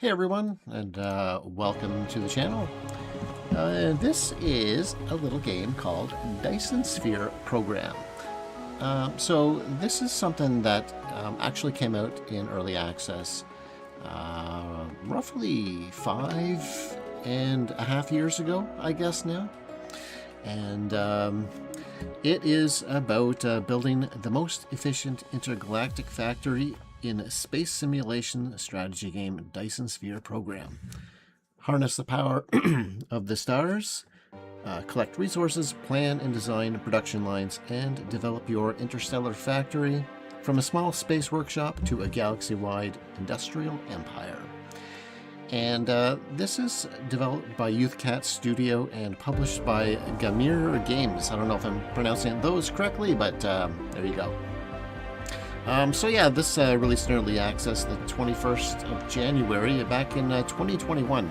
Hey everyone, and welcome to the channel. This is a little game called Dyson Sphere Program. So this is something that actually came out in early access roughly 5.5 years ago, I guess now. And it is about building the most efficient intergalactic factory in a space simulation strategy game, Dyson Sphere Program. Harness the power of the stars, collect resources, plan and design production lines, and develop your interstellar factory from a small space workshop to a galaxy-wide industrial empire. And this is developed by Youthcat Studio and published by Gamirror Games. I don't know if I'm pronouncing those correctly, but there you go. So yeah, this released in early access the 21st of January back in 2021.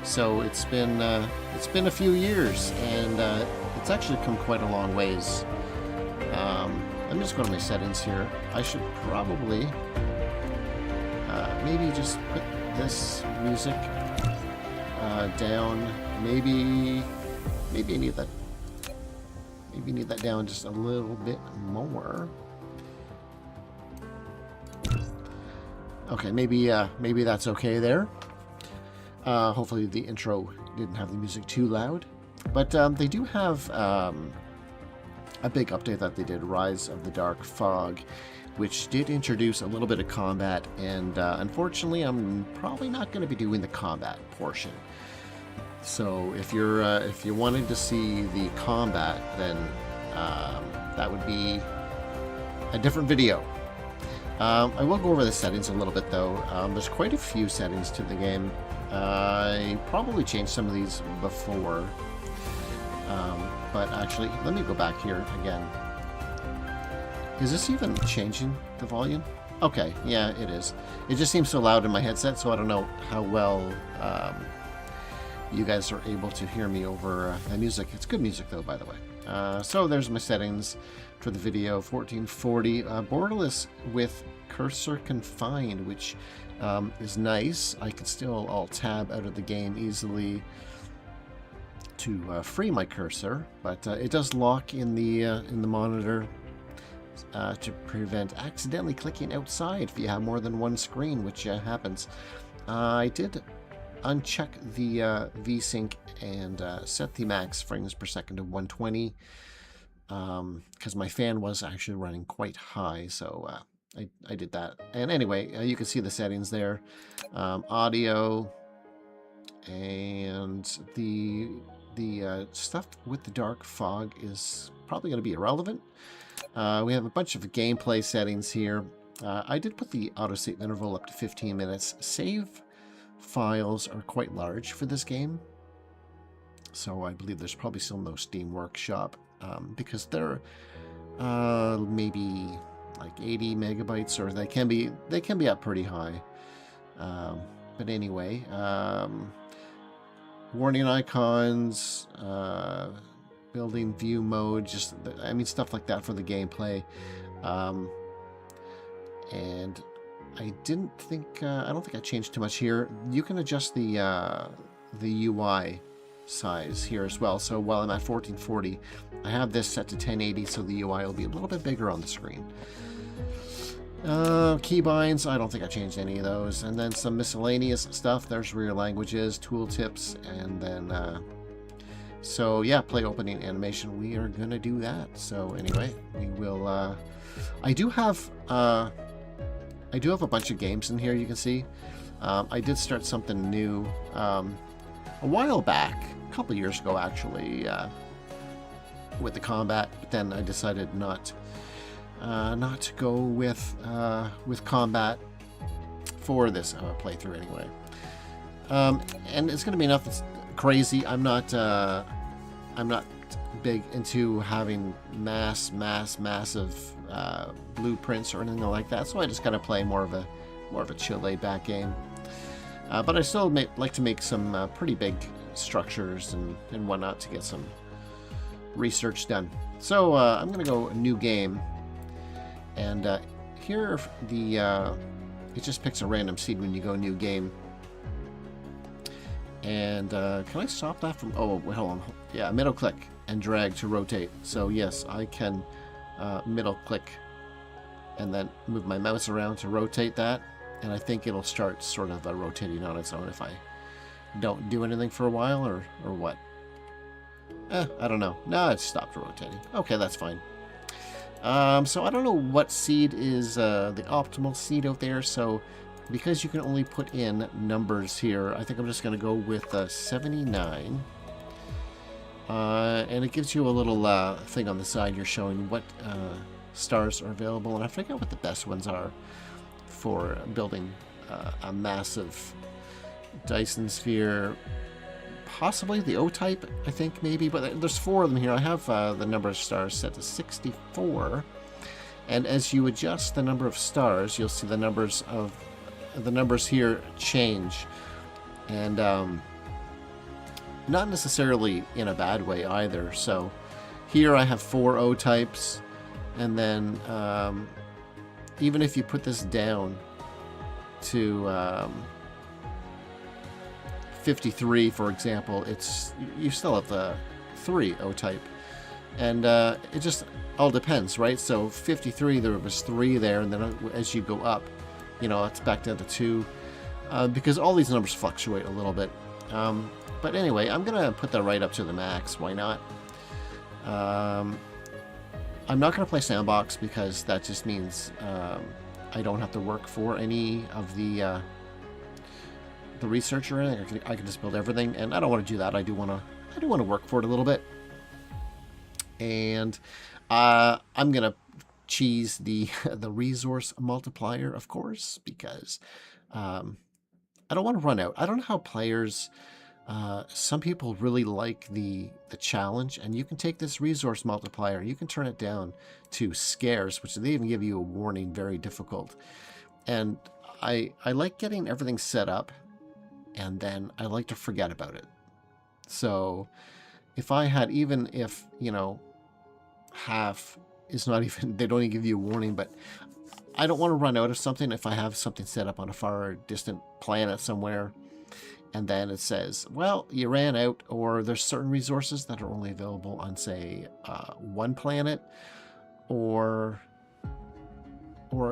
So it's been a few years, and it's actually come quite a long ways. Let me just go to my settings here. I should probably maybe just put this music down. Maybe I need that. Maybe need that down just a little bit more. Okay, maybe that's okay there. Hopefully the intro didn't have the music too loud. But they do have a big update that they did, Rise of the Dark Fog, which did introduce a little bit of combat, and unfortunately I'm probably not going to be doing the combat portion. So if you wanted to see the combat, then that would be a different video. I will go over the settings a little bit though. There's quite a few settings to the game. I probably changed some of these before, but actually let me go back here again. Is this even changing the volume? Okay, yeah, it is. It just seems so loud in my headset, so I don't know how well you guys are able to hear me over the music. It's good music though, by the way. So there's my settings for the video. 1440 borderless with cursor confined, which is nice. I can still alt tab out of the game easily to free my cursor, but it does lock in the monitor to prevent accidentally clicking outside if you have more than one screen, which happens. I did uncheck the VSync and set the max frames per second to 120 because my fan was actually running quite high, so I did that. And anyway, you can see the settings there. Audio and the stuff with the dark fog is probably going to be irrelevant. We have a bunch of gameplay settings here. I did put the autosave interval up to 15 minutes. Save files are quite large for this game, so I believe there's probably still no Steam Workshop because they're maybe like 80 megabytes, or they can be up pretty high. But anyway, warning icons, building view mode, just stuff like that for the gameplay. And I don't think I changed too much here. You can adjust the UI size here as well. So while I'm at 1440, I have this set to 1080, so the UI will be a little bit bigger on the screen. Keybinds, I don't think I changed any of those. And then some miscellaneous stuff. There's rear languages, tooltips, and then so yeah, play opening animation. We are gonna do that. So anyway, we will. I do have a bunch of games in here. You can see. I did start something new a while back, a couple years ago actually, with the combat. But then I decided not to go with combat for this playthrough anyway. And it's gonna be nothing crazy. I'm not big into having massive blueprints or anything like that, so I just kind of play more of a chill, laid back game. But I still like to make some pretty big structures and whatnot to get some research done. So I'm gonna go new game, and here it just picks a random seed when you go new game. And can I stop that from... Oh, wait, hold on. Yeah, middle click and drag to rotate. So yes, I can middle click and then move my mouse around to rotate that. And I think it'll start sort of rotating on its own if I don't do anything for a while, or what. I don't know. No, it stopped rotating. Okay, that's fine. So I don't know what seed is the optimal seed out there. So because you can only put in numbers here, I think I'm just going to go with 79. And it gives you a little thing on the side. You're showing what stars are available. And I forget what the best ones are for building a massive Dyson Sphere. Possibly the O-type, I think, maybe. But there's 4 of them here. I have the number of stars set to 64. And as you adjust the number of stars, you'll see the numbers here change. And not necessarily in a bad way either. So here I have 4 O-types. And then even if you put this down to 53, for example, you still have the 3 O-type. And it just all depends, right? So 53, there was 3 there, and then as you go up, you know, it's back down to 2, because all these numbers fluctuate a little bit. But anyway, I'm gonna put that right up to the max. Why not? I'm not gonna play sandbox because that just means I don't have to work for any of the research or anything. I can just build everything, and I don't want to do that. I do want to work for it a little bit. And I'm gonna cheese the resource multiplier, of course, because I don't want to run out. I don't know how players. Some people really like the challenge, and you can take this resource multiplier, you can turn it down to scarce, which they even give you a warning, very difficult. And I like getting everything set up, and then I like to forget about it. So if I had, even if, you know, half is not even, they don't even give you a warning, but I don't want to run out of something if I have something set up on a far distant planet somewhere, and then it says, well, you ran out, or there's certain resources that are only available on, say, one planet, or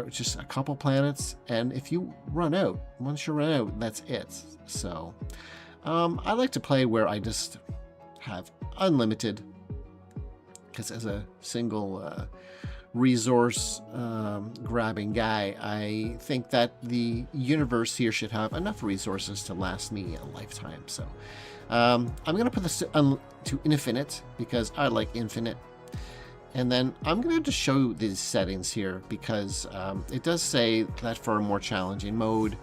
just a couple planets, and if you run out, once you run out, that's it. So I like to play where I just have unlimited, because as a single resource grabbing guy, I think that the universe here should have enough resources to last me a lifetime. So I'm going to put this to infinite because I like infinite. And then I'm going to just show these settings here because it does say that for a more challenging mode,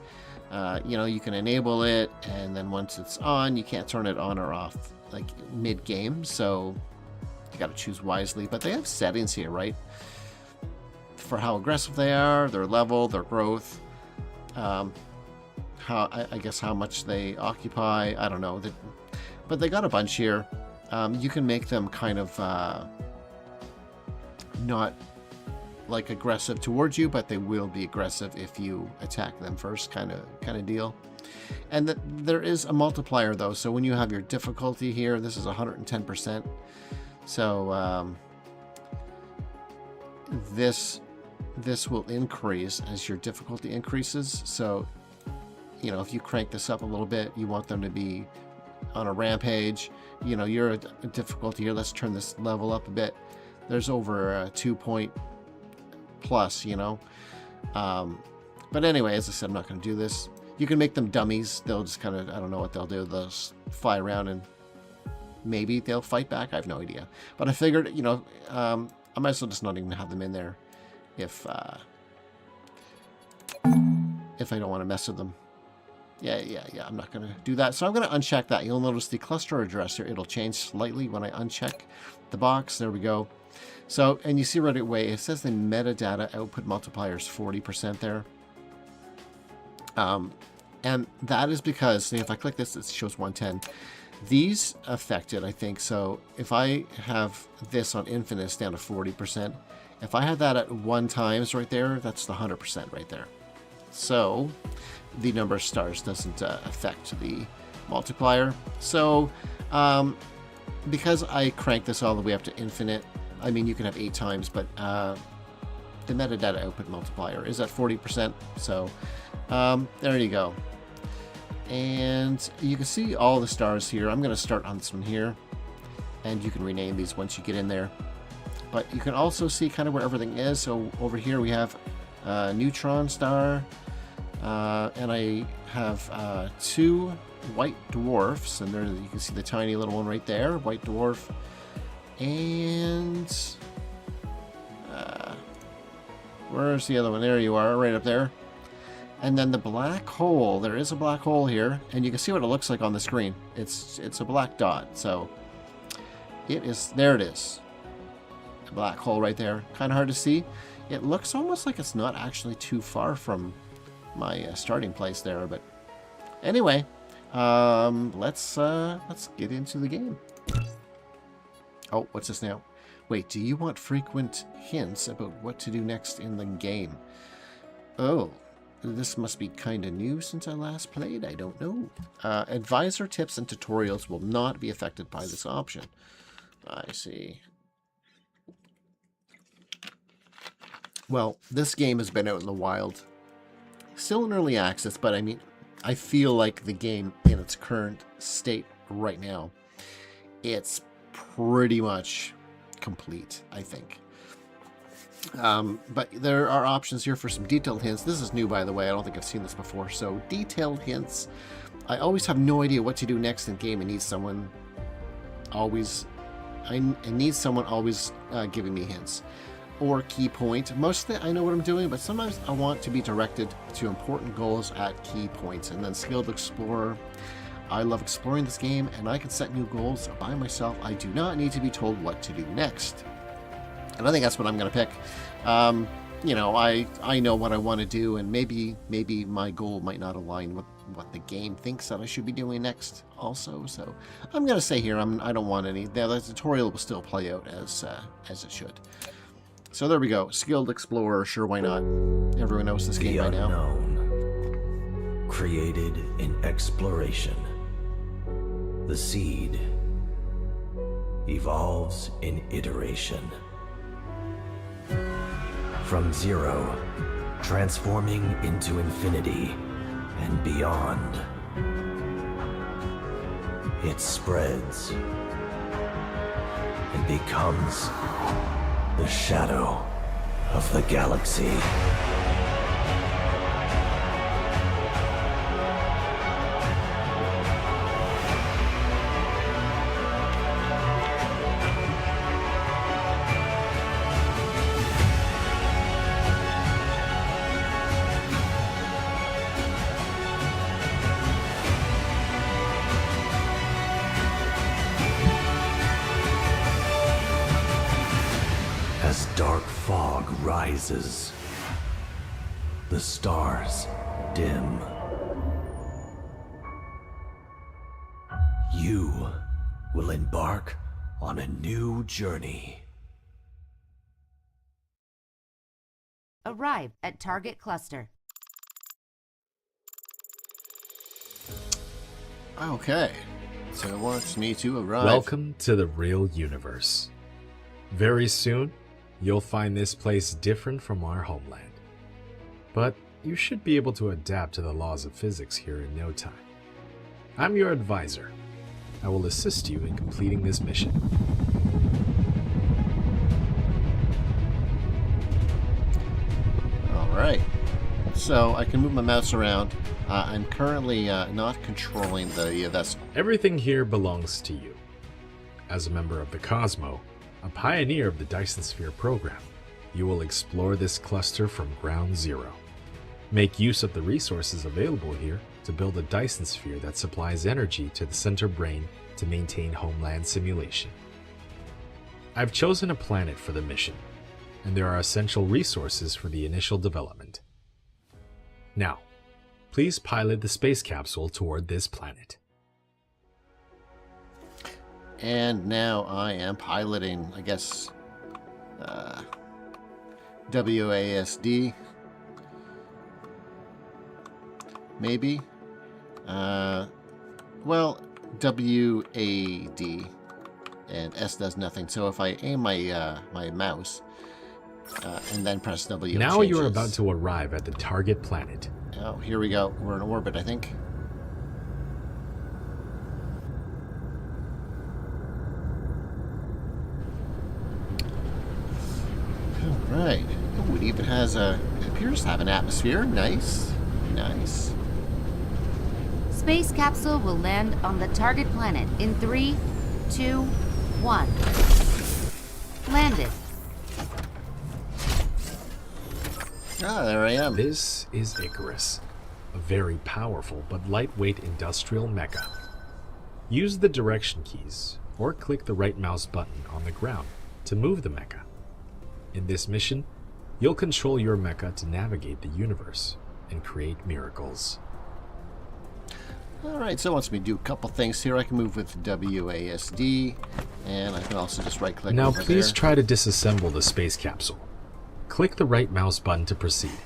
you know, you can enable it, and then once it's on, you can't turn it on or off like mid-game. So you got to choose wisely. But they have settings here, right? For how aggressive they are, their level, their growth, how I guess how much they occupy. I don't know, but they got a bunch here. You can make them kind of not like aggressive towards you, but they will be aggressive if you attack them first, kind of deal. And there is a multiplier though, so when you have your difficulty here, this is 110%. So this will increase as your difficulty increases. So, you know, if you crank this up a little bit, you want them to be on a rampage. You know, you're a difficulty here. Let's turn this level up a bit. There's over a 2 point plus, you know. But anyway, as I said, I'm not going to do this. You can make them dummies. They'll just kind of, I don't know what they'll do. They'll just fly around and maybe they'll fight back. I have no idea. But I figured, you know, I might as well just not even have them in there if I don't want to mess with them. Yeah, I'm not going to do that. So I'm going to uncheck that. You'll notice the cluster address here, it'll change slightly when I uncheck the box. There we go. So, and you see right away, it says the metadata output multiplier is 40% there. And that is because, see, if I click this, it shows 110. These affected, I think. So if I have this on infinite, it's down to 40%. If I had that at 1 times right there, that's the 100% right there. So the number of stars doesn't affect the multiplier. So because I cranked this all the way up to infinite, I mean, you can have 8 times, but the metadata output multiplier is at 40%. So there you go. And you can see all the stars here. I'm going to start on this one here, and you can rename these once you get in there. But you can also see kind of where everything is. So over here we have a neutron star, and I have 2 white dwarfs, and there you can see the tiny little one right there, white dwarf. And where's the other one? There you are, right up there. And then the black hole, there is a black hole here, and you can see what it looks like on the screen. It's a black dot, so it is, there it is. A black hole right there. Kind of hard to see. It looks almost like it's not actually too far from my starting place there, but anyway, let's get into the game. Oh, what's this now? Wait, do you want frequent hints about what to do next in the game? Oh. This must be kind of new since I last played. I don't know. Advisor tips and tutorials will not be affected by this option. I see. Well, this game has been out in the wild. Still in early access, but I mean, I feel like the game in its current state right now, it's pretty much complete, I think. But there are options here for some detailed hints. This is new, by the way. I don't think I've seen this before. So detailed hints. I always have no idea what to do next in game. I need someone always giving me hints or key point. Mostly I know what I'm doing, but sometimes I want to be directed to important goals at key points. And then skilled explorer. I love exploring this game, and I can set new goals by myself. I do not need to be told what to do next. And I think that's what I'm going to pick. You know, I know what I want to do, and maybe my goal might not align with what the game thinks that I should be doing next also. So I'm going to say here, I don't want any. The tutorial will still play out as it should. So there we go. Skilled Explorer, sure, why not? Everyone knows this game by now. The unknown, created in exploration. The seed evolves in iteration. From zero, transforming into infinity and beyond. It spreads and becomes the shadow of the galaxy. As dark fog rises, the stars dim. You will embark on a new journey. Arrive at target cluster. Okay, so it wants me to arrive. Welcome to the real universe. Very soon, you'll find this place different from our homeland. But you should be able to adapt to the laws of physics here in no time. I'm your advisor. I will assist you in completing this mission. Alright, so I can move my mouse around. I'm currently not controlling the vessel. Everything here belongs to you. As a member of the Cosmo, a pioneer of the Dyson Sphere Program, you will explore this cluster from ground zero. Make use of the resources available here to build a Dyson Sphere that supplies energy to the center brain to maintain homeland simulation. I've chosen a planet for the mission, and there are essential resources for the initial development. Now, please pilot the space capsule toward this planet. And now I am piloting, I guess, WASD, maybe. Well, WAD and S does nothing. So if I aim my my mouse and then press W, Now it you're changes. about to arrive at the target planet. Oh, here we go. We're in orbit, I think. All right. Oh, it even has a. It appears to have an atmosphere. Nice, nice. Space capsule will land on the target planet in 3, 2, 1. Landed. Ah, there I am. This is Icarus, a very powerful but lightweight industrial mecha. Use the direction keys or click the right mouse button on the ground to move the mecha. In this mission, you'll control your mecha to navigate the universe and create miracles. Alright, so it wants me to do a couple things here. I can move with WASD, and I can also just right-click Now over please there. try to disassemble the space capsule. Click the right mouse button to proceed.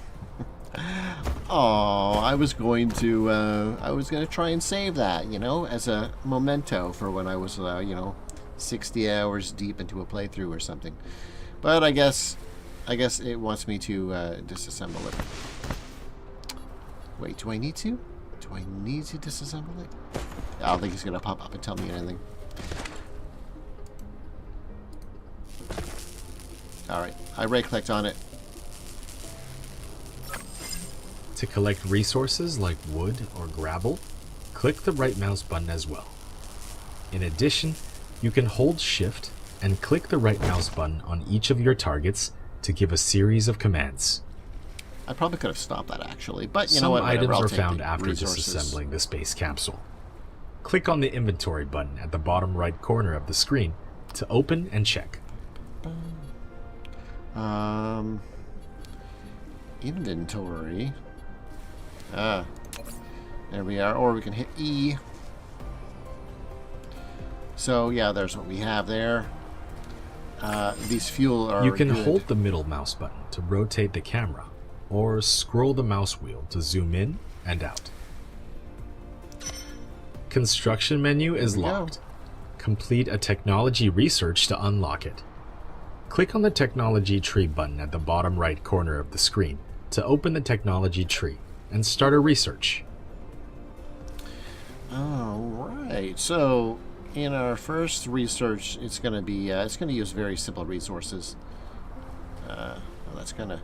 Oh, I was going to try and save that, you know, as a memento for when I was, 60 hours deep into a playthrough or something. But I guess it wants me to disassemble it. Wait, do I need to? Do I need to disassemble it? I don't think it's going to pop up and tell me anything. Alright, I right-clicked on it. To collect resources like wood or gravel, click the right mouse button as well. In addition, you can hold Shift and click the right mouse button on each of your targets to give a series of commands. I probably could have stopped that actually, but you know Some what? Whatever, items I'll are take found the after resources. disassembling the space capsule. Click on the inventory button at the bottom right corner of the screen to open and check. Inventory. There we are. Or we can hit E. So yeah, there's what we have there. These fuel are You can good. hold the middle mouse button to rotate the camera, or scroll the mouse wheel to zoom in and out. Construction menu is There we go. locked. Complete a technology research to unlock it. Click on the technology tree button at the bottom right corner of the screen to open the technology tree and start a research. Alright, so in our first research, it's going to be, it's going to use very simple resources. Well, that's kind of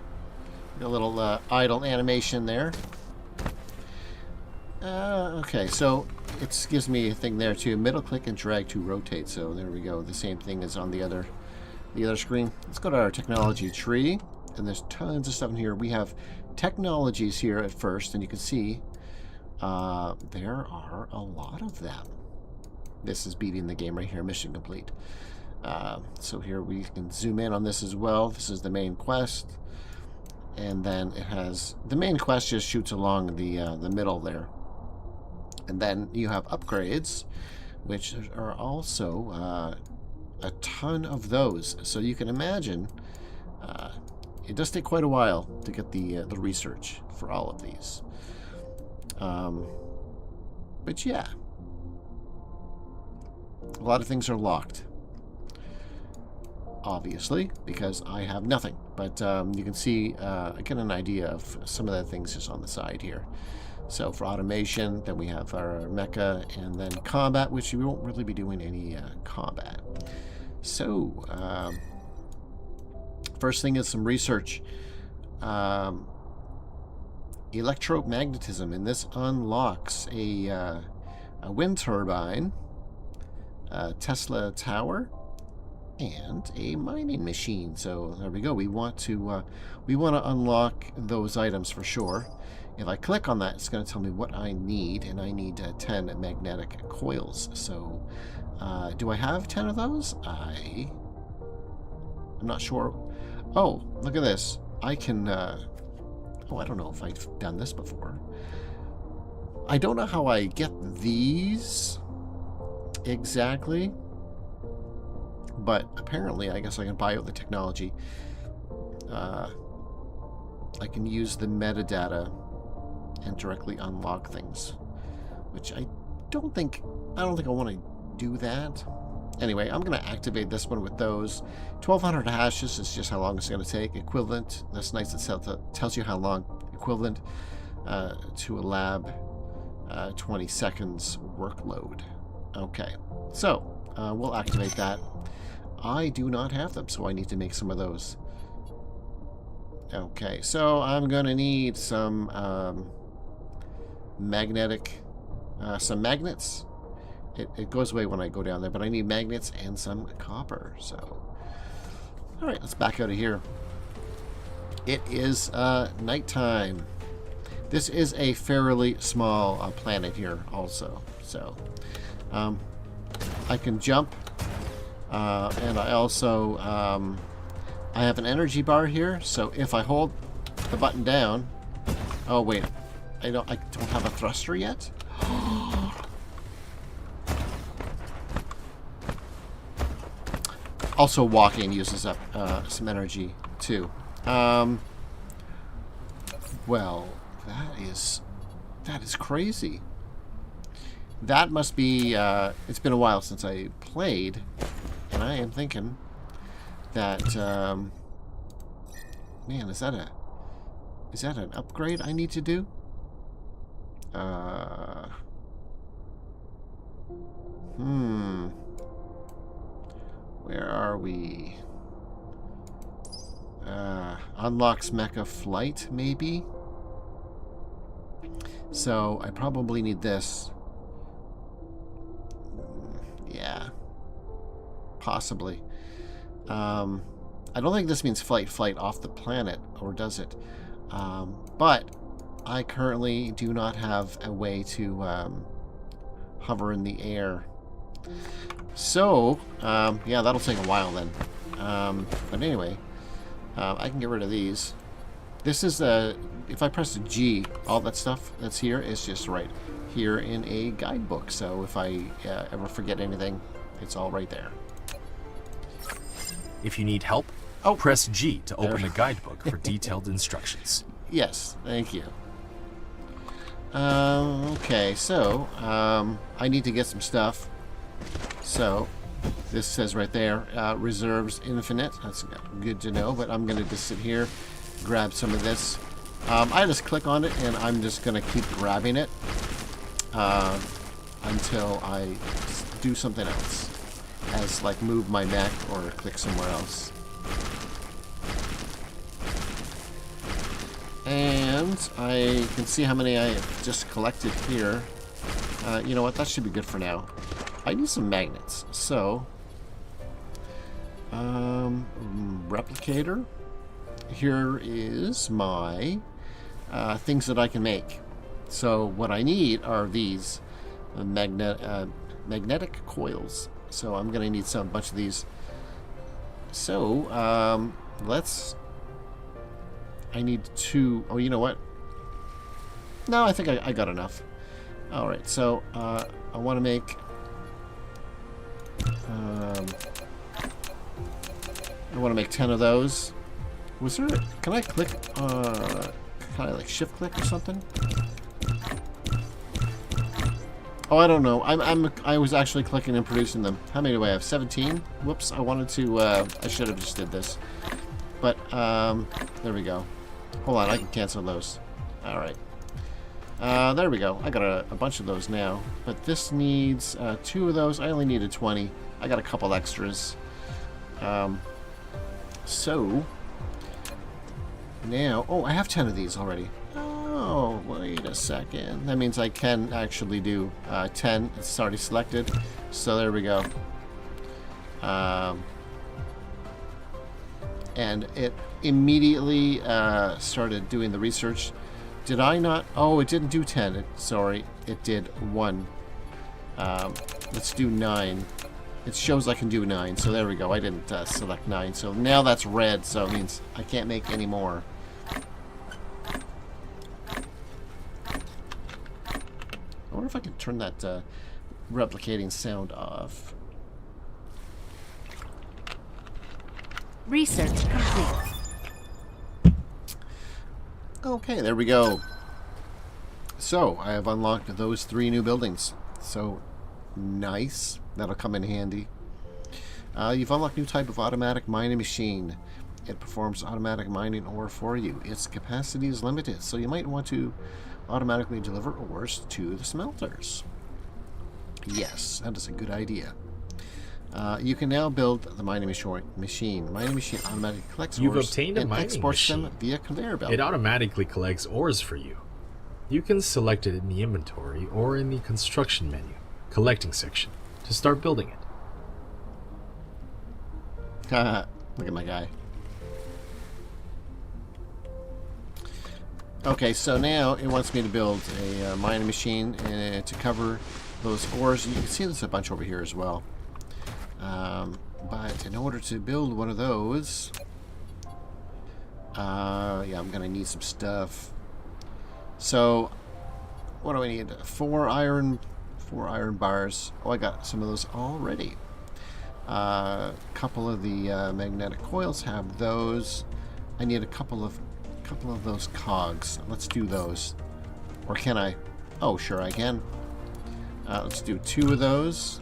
a little idle animation there. Okay, so it gives me a thing there too. Middle click and drag to rotate. So there we go. The same thing as on the other screen. Let's go to our technology tree, and there's tons of stuff in here. We have technologies here at first, and you can see there are a lot of them. This is beating the game right here. Mission complete. So here we can zoom in on this as well. This is the main quest, and then it has the main quest just shoots along the middle there. And then you have upgrades, which are also a ton of those. So you can imagine it does take quite a while to get the research for all of these. But yeah, a lot of things are locked, obviously, because I have nothing. But you can see, I get an idea of some of the things just on the side here. So for automation, then we have our mecha, and then combat, which we won't really be doing any combat. So, first thing is some research. Electromagnetism, and this unlocks a wind turbine, a Tesla tower, and a mining machine. So there we go. We want to unlock those items for sure. If I click on that, it's going to tell me what I need, and I need 10 magnetic coils. So, do I have 10 of those? I'm not sure. Oh, look at this. I can, oh, I don't know if I've done this before. I don't know how I get these exactly, but apparently I guess I can buy out the technology. I can use the metadata and directly unlock things, which I don't think I want to do that. Anyway, I'm going to activate this one with those. 1200 hashes is just how long it's going to take. Equivalent. That's nice. It tells you how long. Equivalent to a lab 20 seconds workload. Okay, so we'll activate that. I do not have them, so I need to make some of those. Okay, so I'm going to need some some magnets. It goes away when I go down there, but I need magnets and some copper. So, all right, let's back out of here. It is nighttime. This is a fairly small planet here also. So, I can jump, and I also I have an energy bar here. So if I hold the button down, oh wait, I don't have a thruster yet. Also, walking uses up some energy too. Well, that is crazy. That must be. It's been a while since I played, and I am thinking that. Man, is that an upgrade I need to do? Where are we? Unlocks mecha flight, maybe? So, I probably need this. Yeah. Possibly. I don't think this means flight off the planet, or does it? But I currently do not have a way to hover in the air. So, yeah, that'll take a while then. But anyway, I can get rid of these. This is if I press G, all that stuff that's here is just right here in a guidebook. So if I ever forget anything, it's all right there. If you need help, press G to open the guidebook for detailed instructions. Yes, thank you. Okay, so I need to get some stuff. So this says right there, reserves infinite. That's good to know, but I'm going to just sit here, grab some of this. I just click on it, and I'm just going to keep grabbing it until I do something else, as like move my mech or click somewhere else. And I can see how many I just collected here. You know what? That should be good for now. I need some magnets. So, replicator. Here is my things that I can make. So what I need are these magnetic coils. So I'm going to need a bunch of these. So I need 2. Oh, you know what? No, I think I got enough. All right. So I want to make. I want to make 10 of those. Was there? Can I click? Can I like shift click or something? Oh, I don't know. I was actually clicking and producing them. How many do I have? 17. Whoops! I wanted to. I should have just did this. But there we go. Hold on, I can cancel those. All right. There we go. I got a bunch of those now. But this needs 2 of those. I only needed 20. I got a couple extras. So now, oh, I have 10 of these already. Oh, wait a second. That means I can actually do 10. It's already selected. So there we go. And it immediately started doing the research. Did I not? Oh, it didn't do 10. Sorry, it did 1. Let's do 9. It shows I can do 9, so there we go. I didn't select 9, so now that's red, so it means I can't make any more. I wonder if I can turn that replicating sound off. Research complete. Okay, there we go. So, I have unlocked those 3 new buildings. So nice. That'll come in handy. You've unlocked a new type of automatic mining machine. It performs automatic mining ore for you. Its capacity is limited, so you might want to automatically deliver ores to the smelters. Yes, that is a good idea. You can now build the mining machine. Mining machine automatically collects You've ores obtained a and mining exports machine. them via conveyor belt. It automatically collects ores for you. You can select it in the inventory or in the construction menu, collecting section, to start building it. Look at my guy. Okay, so now it wants me to build a mining machine to cover those ores. You can see there's a bunch over here as well. But in order to build one of those, yeah, I'm gonna need some stuff. So, what do I need? 4 iron bars. Oh, I got some of those already. A couple of the magnetic coils have those. I need a couple of those cogs. Let's do those. Or can I? Oh, sure I can. Let's do 2 of those.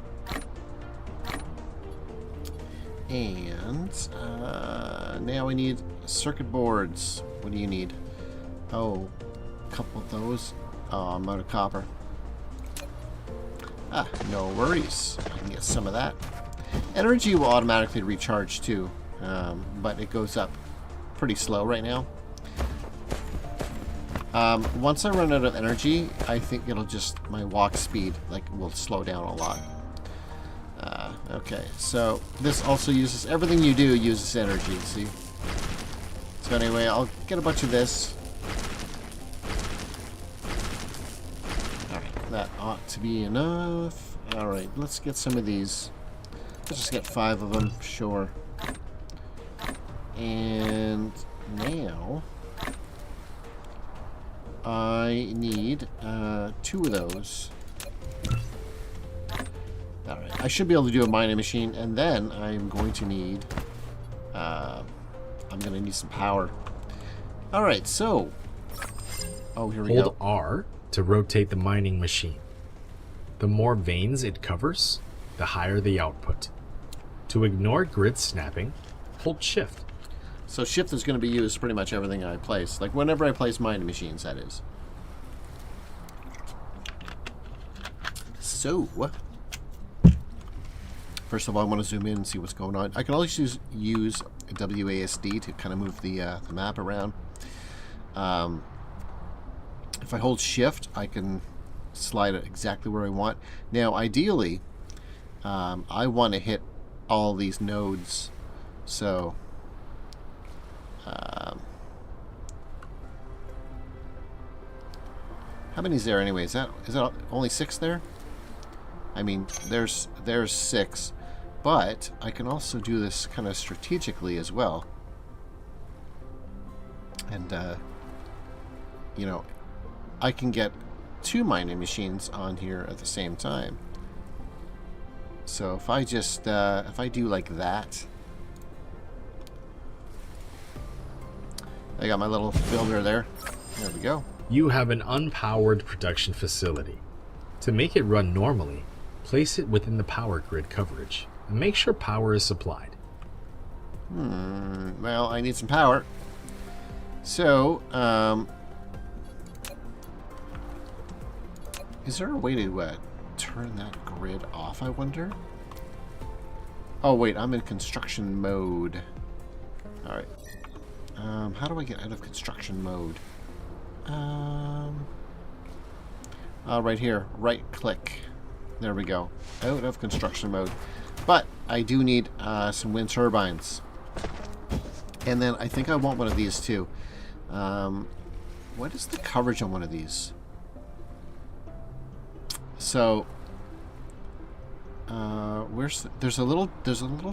And now I need circuit boards. What do you need? Oh, a couple of those. Oh, I'm out of copper. Ah, no worries. I can get some of that. Energy will automatically recharge too, but it goes up pretty slow right now. Once I run out of energy, I think it'll just, my walk speed will slow down a lot. Okay, so this also uses, everything you do uses energy, see? So anyway, I'll get a bunch of this. Alright, that ought to be enough. Alright, let's get some of these. Let's just get 5 of them, sure. And now I need 2 of those. Alright, I should be able to do a mining machine, and then I'm going to need some power. Alright, so oh, here we go. Hold R to rotate the mining machine. The more veins it covers, the higher the output. To ignore grid snapping, hold shift. So shift is going to be used pretty much everything I place. Like whenever I place mining machines, that is. So, first of all, I want to zoom in and see what's going on. I can always use WASD to kind of move the map around. If I hold shift, I can slide it exactly where I want. Now, ideally, I want to hit all these nodes. So, how many is there anyway? Is that only 6 there? I mean, there's 6, but I can also do this kind of strategically as well. And you know, I can get 2 mining machines on here at the same time. So if I just if I do like that, I got my little builder there. There we go. You have an unpowered production facility. To make it run normally, place it within the power grid coverage and make sure power is supplied. Well, I need some power. So, is there a way to turn that grid off, I wonder? Oh, wait, I'm in construction mode. Alright. How do I get out of construction mode? Right here. Right click. There we go. Out of construction mode. But I do need some wind turbines. And then I think I want one of these too. What is the coverage on one of these? So there's a little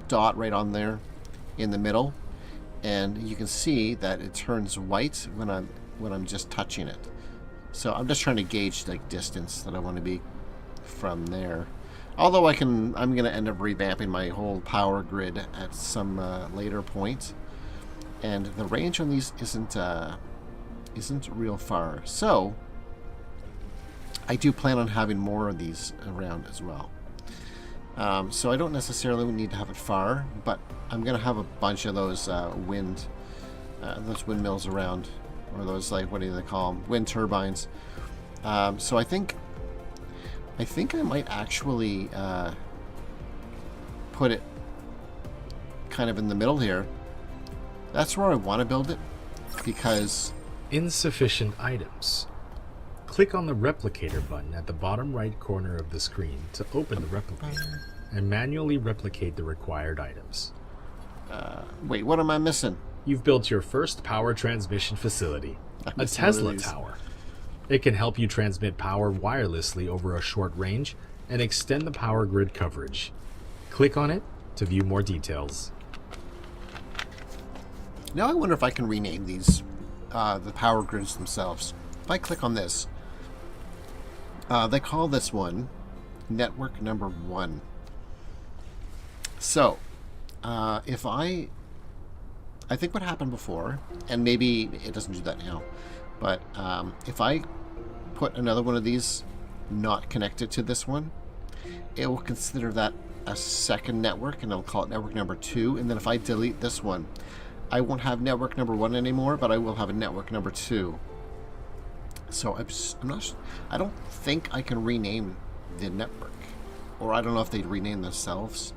dot right on there in the middle, and you can see that it turns white when I'm just touching it. So I'm just trying to gauge like distance that I want to be from there. Although I'm going to end up revamping my whole power grid at some later point, and the range on these isn't real far. So I do plan on having more of these around as well. So I don't necessarily need to have it far, but I'm going to have a bunch of those those windmills around, or those, like, what do they call them? Wind turbines. So I think I might actually put it kind of in the middle here. That's where I want to build it, because... Insufficient items. Click on the replicator button at the bottom right corner of the screen to open the replicator and manually replicate the required items. Wait, what am I missing? You've built your first power transmission facility, a Tesla tower. It can help you transmit power wirelessly over a short range and extend the power grid coverage. Click on it to view more details. Now I wonder if I can rename these, the power grids themselves. If I click on this, they call this one network number 1. So, if I think what happened before, and maybe it doesn't do that now, but if I put another one of these not connected to this one, it will consider that a second network, and it'll call it network number 2. And then if I delete this one, I won't have network number 1 anymore, but I will have a network number 2. So I don't think I can rename the network, or I don't know if they'd rename themselves.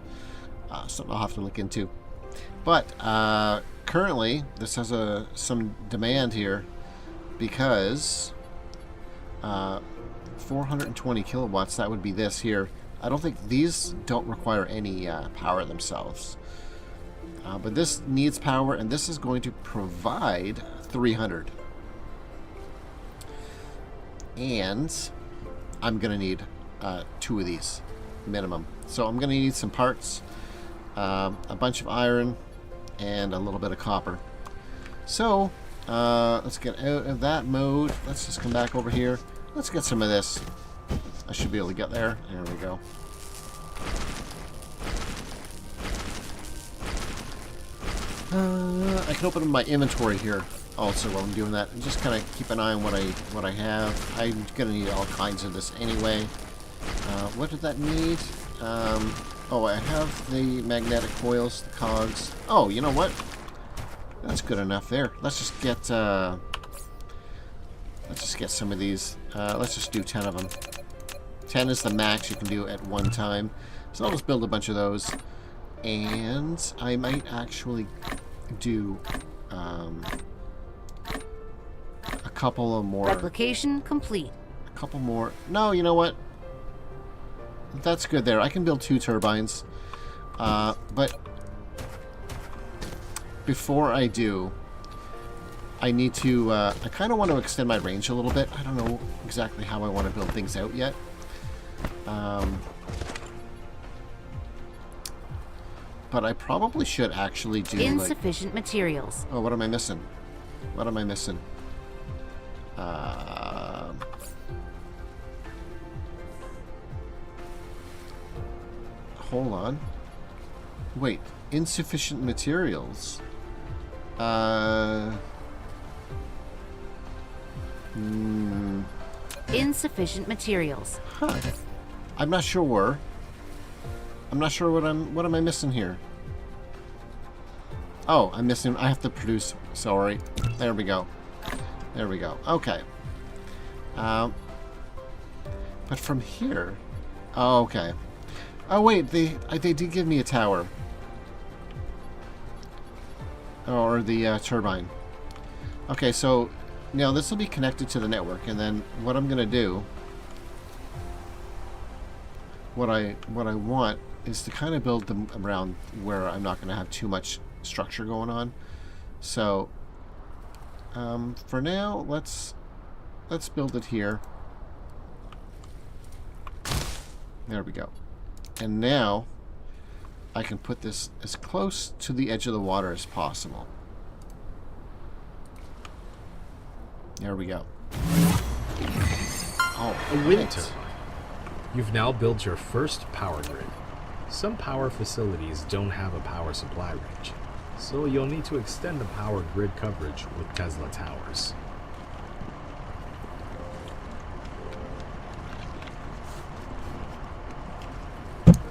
Something I'll have to look into. But currently, this has some demand here, because 420 kilowatts, that would be this here. I don't think these don't require any power themselves. But this needs power, and this is going to provide 300. And I'm going to need 2 of these minimum. So I'm going to need some parts, a bunch of iron, and a little bit of copper. So let's get out of that mode. Let's just come back over here. Let's get some of this. I should be able to get there. There we go. I can open up my inventory here also while I'm doing that, and just kind of keep an eye on what I have. I'm gonna need all kinds of this anyway. What did that need? Oh, I have the magnetic coils, the cogs. Oh, you know what? That's good enough there. Let's just get some of these. Let's just do 10 of them. 10 is the max you can do at one time. So I'll just build a bunch of those. And I might actually do a couple of more. Replication complete. A couple more. No, you know what? That's good there. I can build 2 turbines. But before I do, I need to, I kind of want to extend my range a little bit. I don't know exactly how I want to build things out yet. But I probably should actually do insufficient materials. Oh, what am I missing? What am I missing? Hold on. Wait, insufficient materials. Insufficient materials. Huh. I'm not sure. I'm not sure what am I missing here? Oh, I'm missing. I have to produce. Sorry. There we go. There we go. Okay. But from here. Oh, okay. Oh wait, they did give me a tower. Or the turbine. Okay, so now this will be connected to the network, and then what I'm gonna do, what I want is to kind of build them around where I'm not gonna have too much structure going on. So for now, let's build it here. There we go. And now I can put this as close to the edge of the water as possible. There we go. Oh, a wind turbine. You've now built your first power grid. Some power facilities don't have a power supply range, so you'll need to extend the power grid coverage with Tesla towers.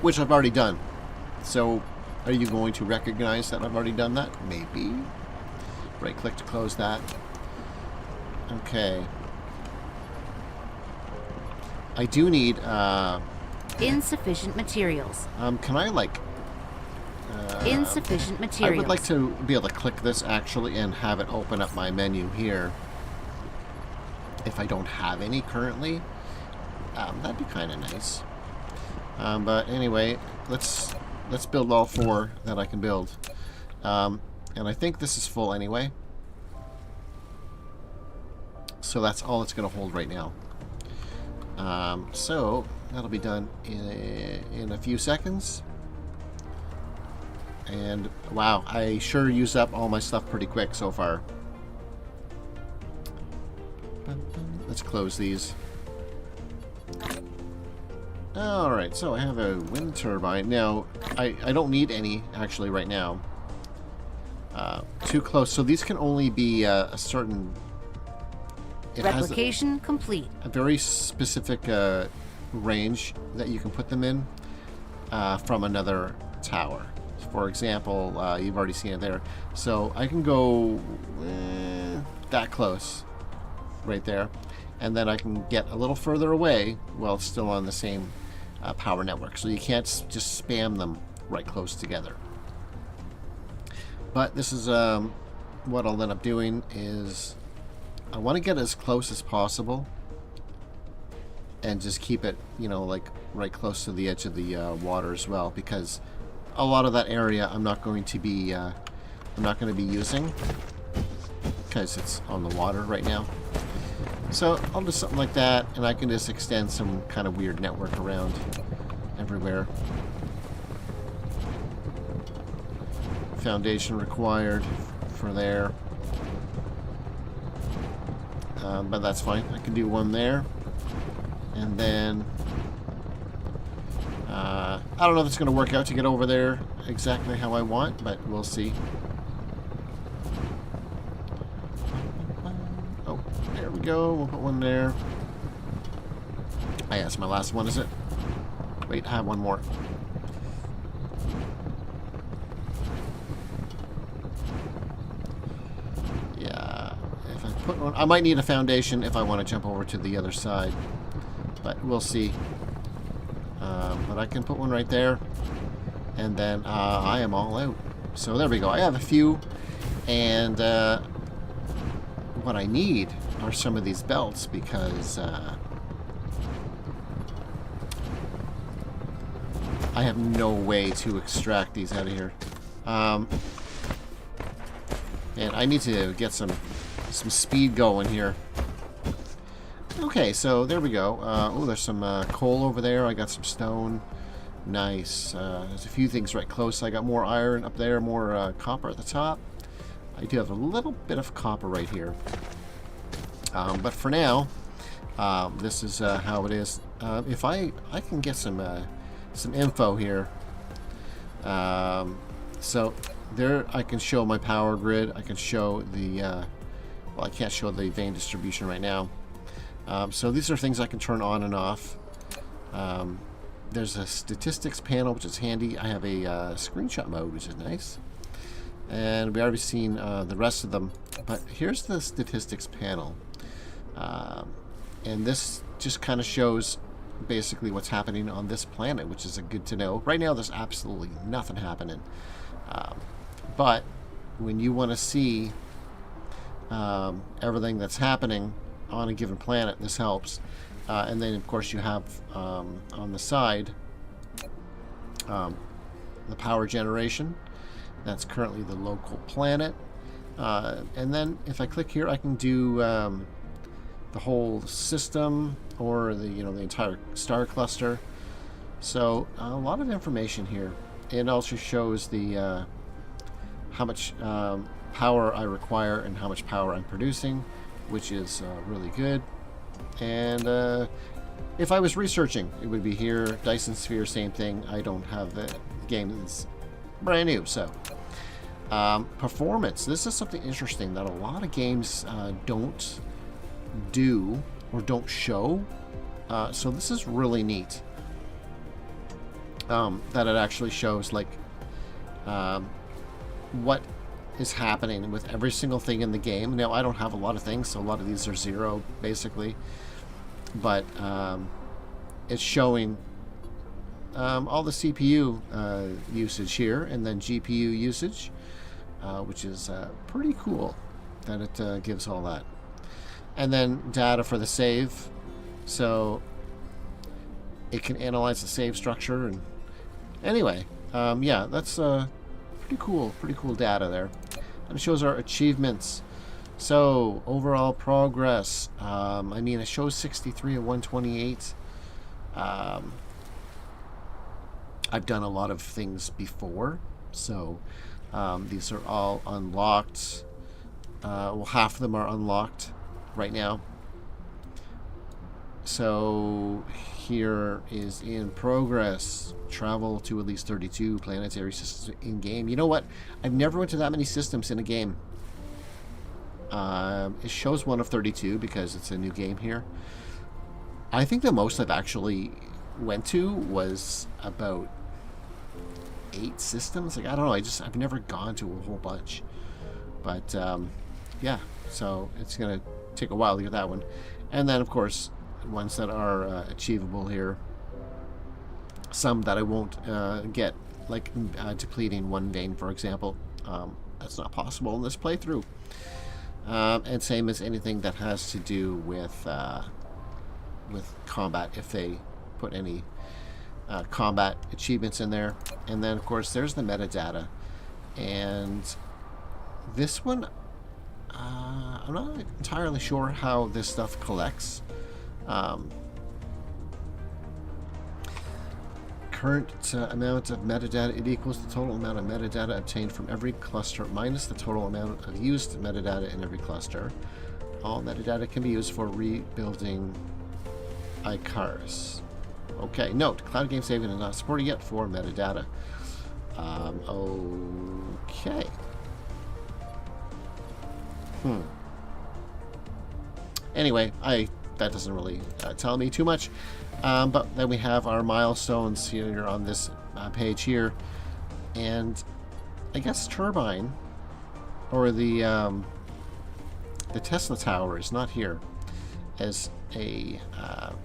which I've already done. So, are you going to recognize that I've already done that? Maybe. Right-click to close that. Okay. I do need, Insufficient materials. can I, like... Insufficient materials. I would like to be able to click this, actually, and have it open up my menu here. If I don't have any currently. That'd be kind of nice. But anyway, let's build all 4 that I can build. And I think this is full anyway. So that's all it's going to hold right now. So that'll be done in a few seconds. And wow, I sure used up all my stuff pretty quick so far. Let's close these. Alright, so I have a wind turbine. Now, I don't need any actually right now. Too close. So these can only be a certain... Replication complete. A very specific range that you can put them in from another tower. For example, you've already seen it there. So I can go that close right there. And then I can get a little further away while it's still on the same power network. So you can't just spam them right close together. But this is what I'll end up doing is I want to get as close as possible and just keep it, you know, like right close to the edge of the water as well, because a lot of that area I'm not going to be using because it's on the water right now. So I'll do something like that, and I can just extend some kind of weird network around everywhere. Foundation required for there. But that's fine. I can do one there. And then... I don't know if it's going to work out to get over there exactly how I want, but we'll see. Oh, there we go. We'll put one there. Ah, yeah, that's my last one, is it? Wait, I have one more. Yeah, if I put one... I might need a foundation if I want to jump over to the other side, but we'll see. But I can put one right there, and then I am all out. So there we go. I have a few, and what I need are some of these belts, because I have no way to extract these out of here. And I need to get some speed going here. Okay, so there we go. Oh, there's some coal over there. I got some stone. Nice. There's a few things right close. I got more iron up there, more copper at the top. I do have a little bit of copper right here. But for now, this is how it is. If I can get some info here. So there I can show my power grid. I can show the... well, I can't show the vein distribution right now. So these are things I can turn on and off. There's a statistics panel, which is handy. I have a screenshot mode, which is nice. And we already seen the rest of them. But here's the statistics panel. And this just kind of shows basically what's happening on this planet, which is good to know. Right now, there's absolutely nothing happening. But when you want to see everything that's happening on a given planet, this helps. And then of course you have on the side the power generation. That's currently the local planet. And then if I click here, I can do the whole system, or the the entire star cluster. So a lot of information here. It also shows the how much power I require and how much power I'm producing, which is really good. And if I was researching, it would be here. Dyson Sphere, same thing. I don't have the game. It's brand new. So performance. This is something interesting that a lot of games don't do or don't show. So this is really neat. that it actually shows like what is happening with every single thing in the game. Now, I don't have a lot of things, so a lot of these are 0 basically, but it's showing all the CPU usage here, and then GPU usage, which is pretty cool that it gives all that. And then data for the save, so it can analyze the save structure. And anyway, yeah, that's pretty cool data there. And it shows our achievements. So overall progress, I mean, it shows 63 of 128. I've done a lot of things before, so these are all unlocked. Well, half of them are unlocked right now. So here is in progress. Travel to at least 32 planetary systems in game. You know what? I've never went to that many systems in a game. It shows 1 of 32 because it's a new game here. I think the most I've actually went to was about 8 systems. Like, I don't know. I've never gone to a whole bunch. But yeah, so it's gonna take a while to get that one. And then of course ones that are achievable here. Some that I won't get, like depleting 1 vein, for example. That's not possible in this playthrough. And same as anything that has to do with combat, if they put any combat achievements in there. And then of course there's the metadata, and this one I'm not entirely sure how this stuff collects. Current amount of metadata, it equals the total amount of metadata obtained from every cluster minus the total amount of used metadata in every cluster. All metadata can be used for rebuilding Icarus. Okay, note, cloud game saving is not supported yet for metadata. Okay. Anyway, that doesn't really tell me too much. But then we have our milestones here on this page here, and I guess turbine, or the Tesla tower is not here as a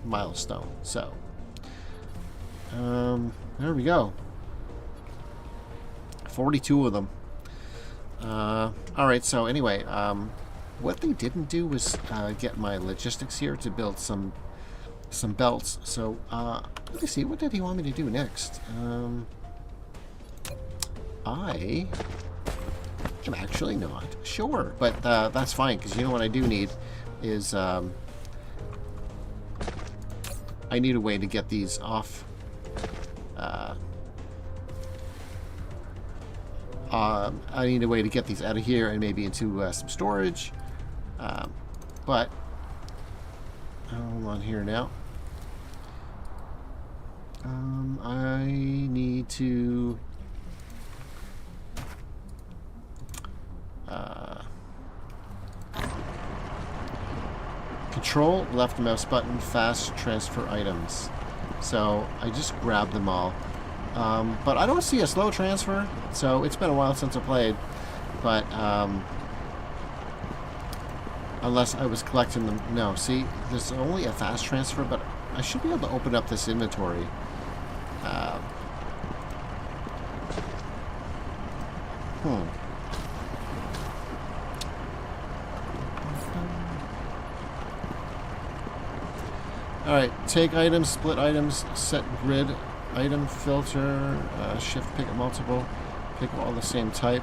milestone. So there we go. 42 of them. All right. So anyway, what they didn't do was get my logistics here to build some belts. So let me see, what did he want me to do next? I am actually not sure, but that's fine, because you know what I do need is I need a way to get these off. I need a way to get these out of here and maybe into some storage, but hold on here now. I need to control left mouse button, fast transfer items. So I just grabbed them all, but I don't see a slow transfer, so it's been a while since I played, but unless I was collecting them. No, see, there's only a fast transfer, but I should be able to open up this inventory. Alright, take items, split items, set grid, item filter, shift pick at multiple, pick all the same type.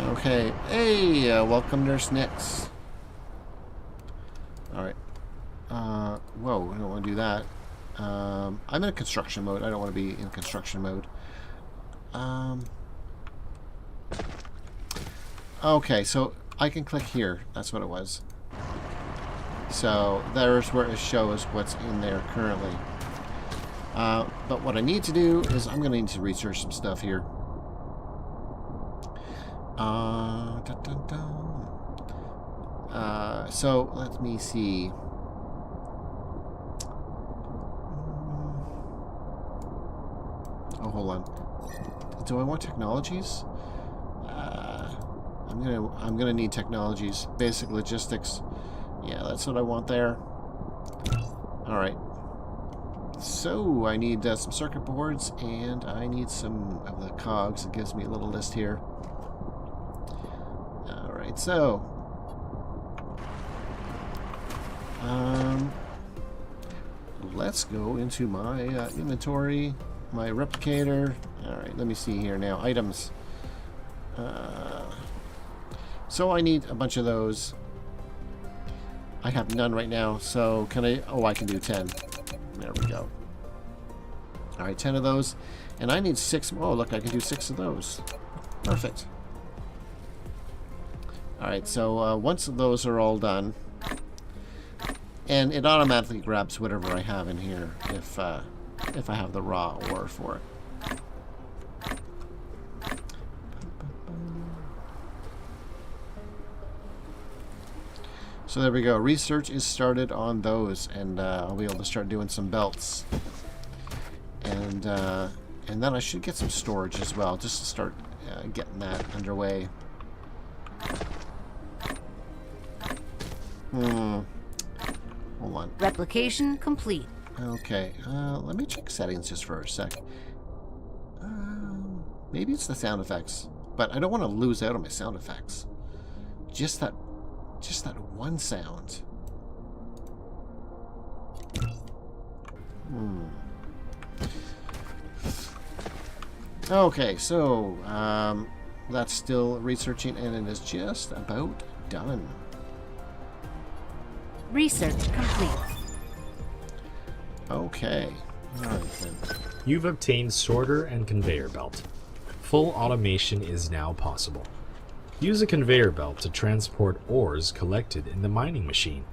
Okay, hey, welcome Nurse Nix. Alright. Whoa, I don't want to do that. I'm in construction mode. I don't want to be in construction mode. Okay, so I can click here. That's what it was. So there's where it shows what's in there currently. But what I need to do is I'm going to need to research some stuff here. So let me see. Oh, hold on. Do I want technologies? I'm gonna need technologies. Basic logistics. Yeah, that's what I want there. All right. So I need some circuit boards, and I need some of the cogs. It gives me a little list here. All right, so let's go into my inventory, my replicator. All right, let me see here now. Items. So I need a bunch of those. I have none right now, so can I... Oh, I can do 10. There we go. Alright, 10 of those. And I need 6 more. Oh, look, I can do 6 of those. Perfect. Alright, so once those are all done... And it automatically grabs whatever I have in here if I have the raw ore for it. So there we go. Research is started on those, and I'll be able to start doing some belts. And then I should get some storage as well, just to start getting that underway. Hold on. Replication complete. Okay, let me check settings just for a sec. Maybe it's the sound effects, but I don't want to lose out on my sound effects. Just that one sound. Okay, so that's still researching, and it is just about done. Research complete. Okay. All right, then. You've obtained sorter and conveyor belt. Full automation is now possible. Use a conveyor belt to transport ores collected in the mining machine.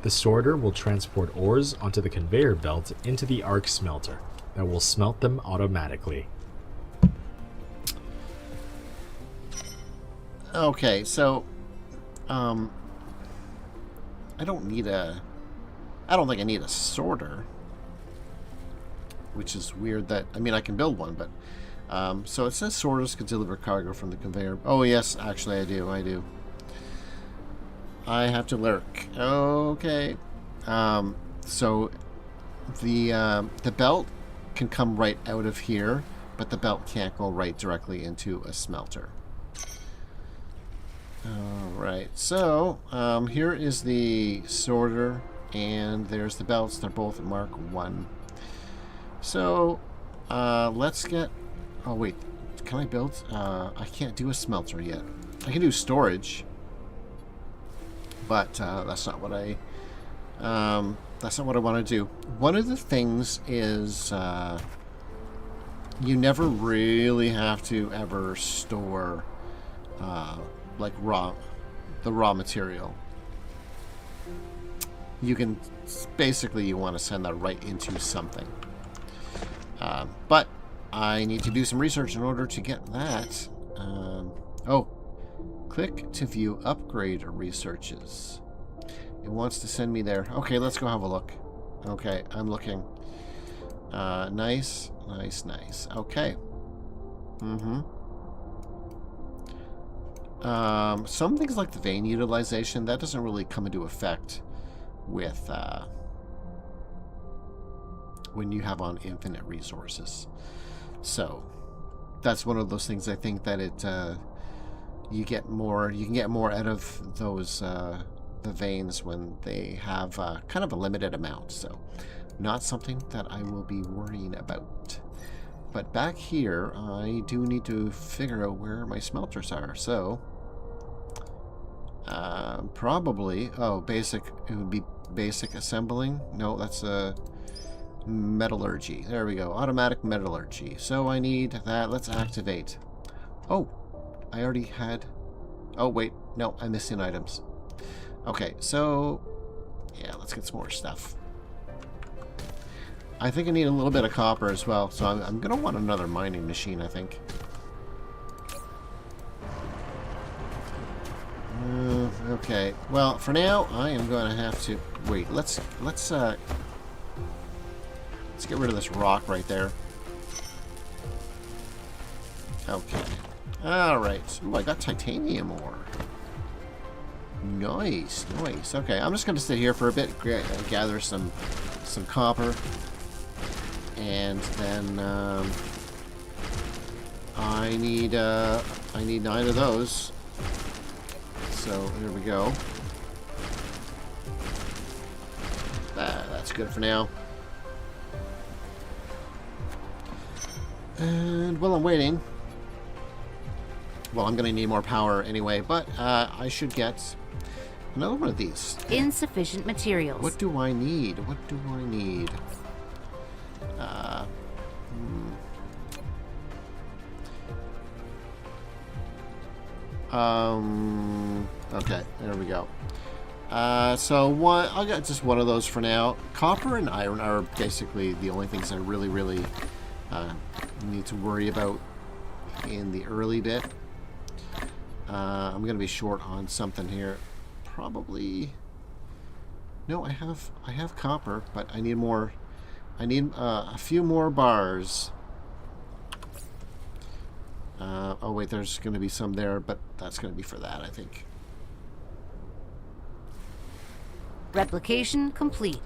The sorter will transport ores onto the conveyor belt into the arc smelter that will smelt them automatically. Okay, so I don't think I need a sorter, which is weird. That I mean, I can build one, but so it says sorters can deliver cargo from the conveyor. Oh yes, actually I do. I have to lurk. Okay. So the belt can come right out of here, but the belt can't go right directly into a smelter. Alright, so here is the sorter, and there's the belts. They're both Mark 1. So let's get... Oh wait, can I build? I can't do a smelter yet. I can do storage, but that's not what I want to do. One of the things is you never really have to ever store like the raw material. You can basically, you want to send that right into something, but I need to do some research in order to get that. Oh, click to view upgrade researches. It wants to send me there. Okay, let's go have a look. Okay, I'm looking. Nice. Okay. Some things like the vein utilization, that doesn't really come into effect with when you have on infinite resources. So that's one of those things I think that it you can get more out of those the veins when they have kind of a limited amount. So not something that I will be worrying about. But back here, I do need to figure out where my smelters are. So probably, oh, basic, it would be basic assembling. No, that's metallurgy. There we go, automatic metallurgy. So I need that. Let's activate. Oh, I already had... Oh, wait, no, I'm missing items. Okay, so yeah, let's get some more stuff. I think I need a little bit of copper as well, so I'm going to want another mining machine, I think. Okay, well, for now, I am going to have to... Wait, let's get rid of this rock right there. Okay. Alright. Ooh, I got titanium ore. Nice, nice. Okay, I'm just going to sit here for a bit, gather some copper. And then I need 9 of those. So here we go. That's good for now. And while I'm waiting, well, I'm going to need more power anyway, but I should get another one of these. Insufficient materials. What do I need? What do I need? Okay, there we go. So I'll get just one of those for now. Copper and iron are basically the only things I really need to worry about in the early bit. I'm gonna be short on something here. Probably. No, I have copper, but I need more. I need a few more bars. Oh wait, there's going to be some there, but that's going to be for that, I think. Replication complete.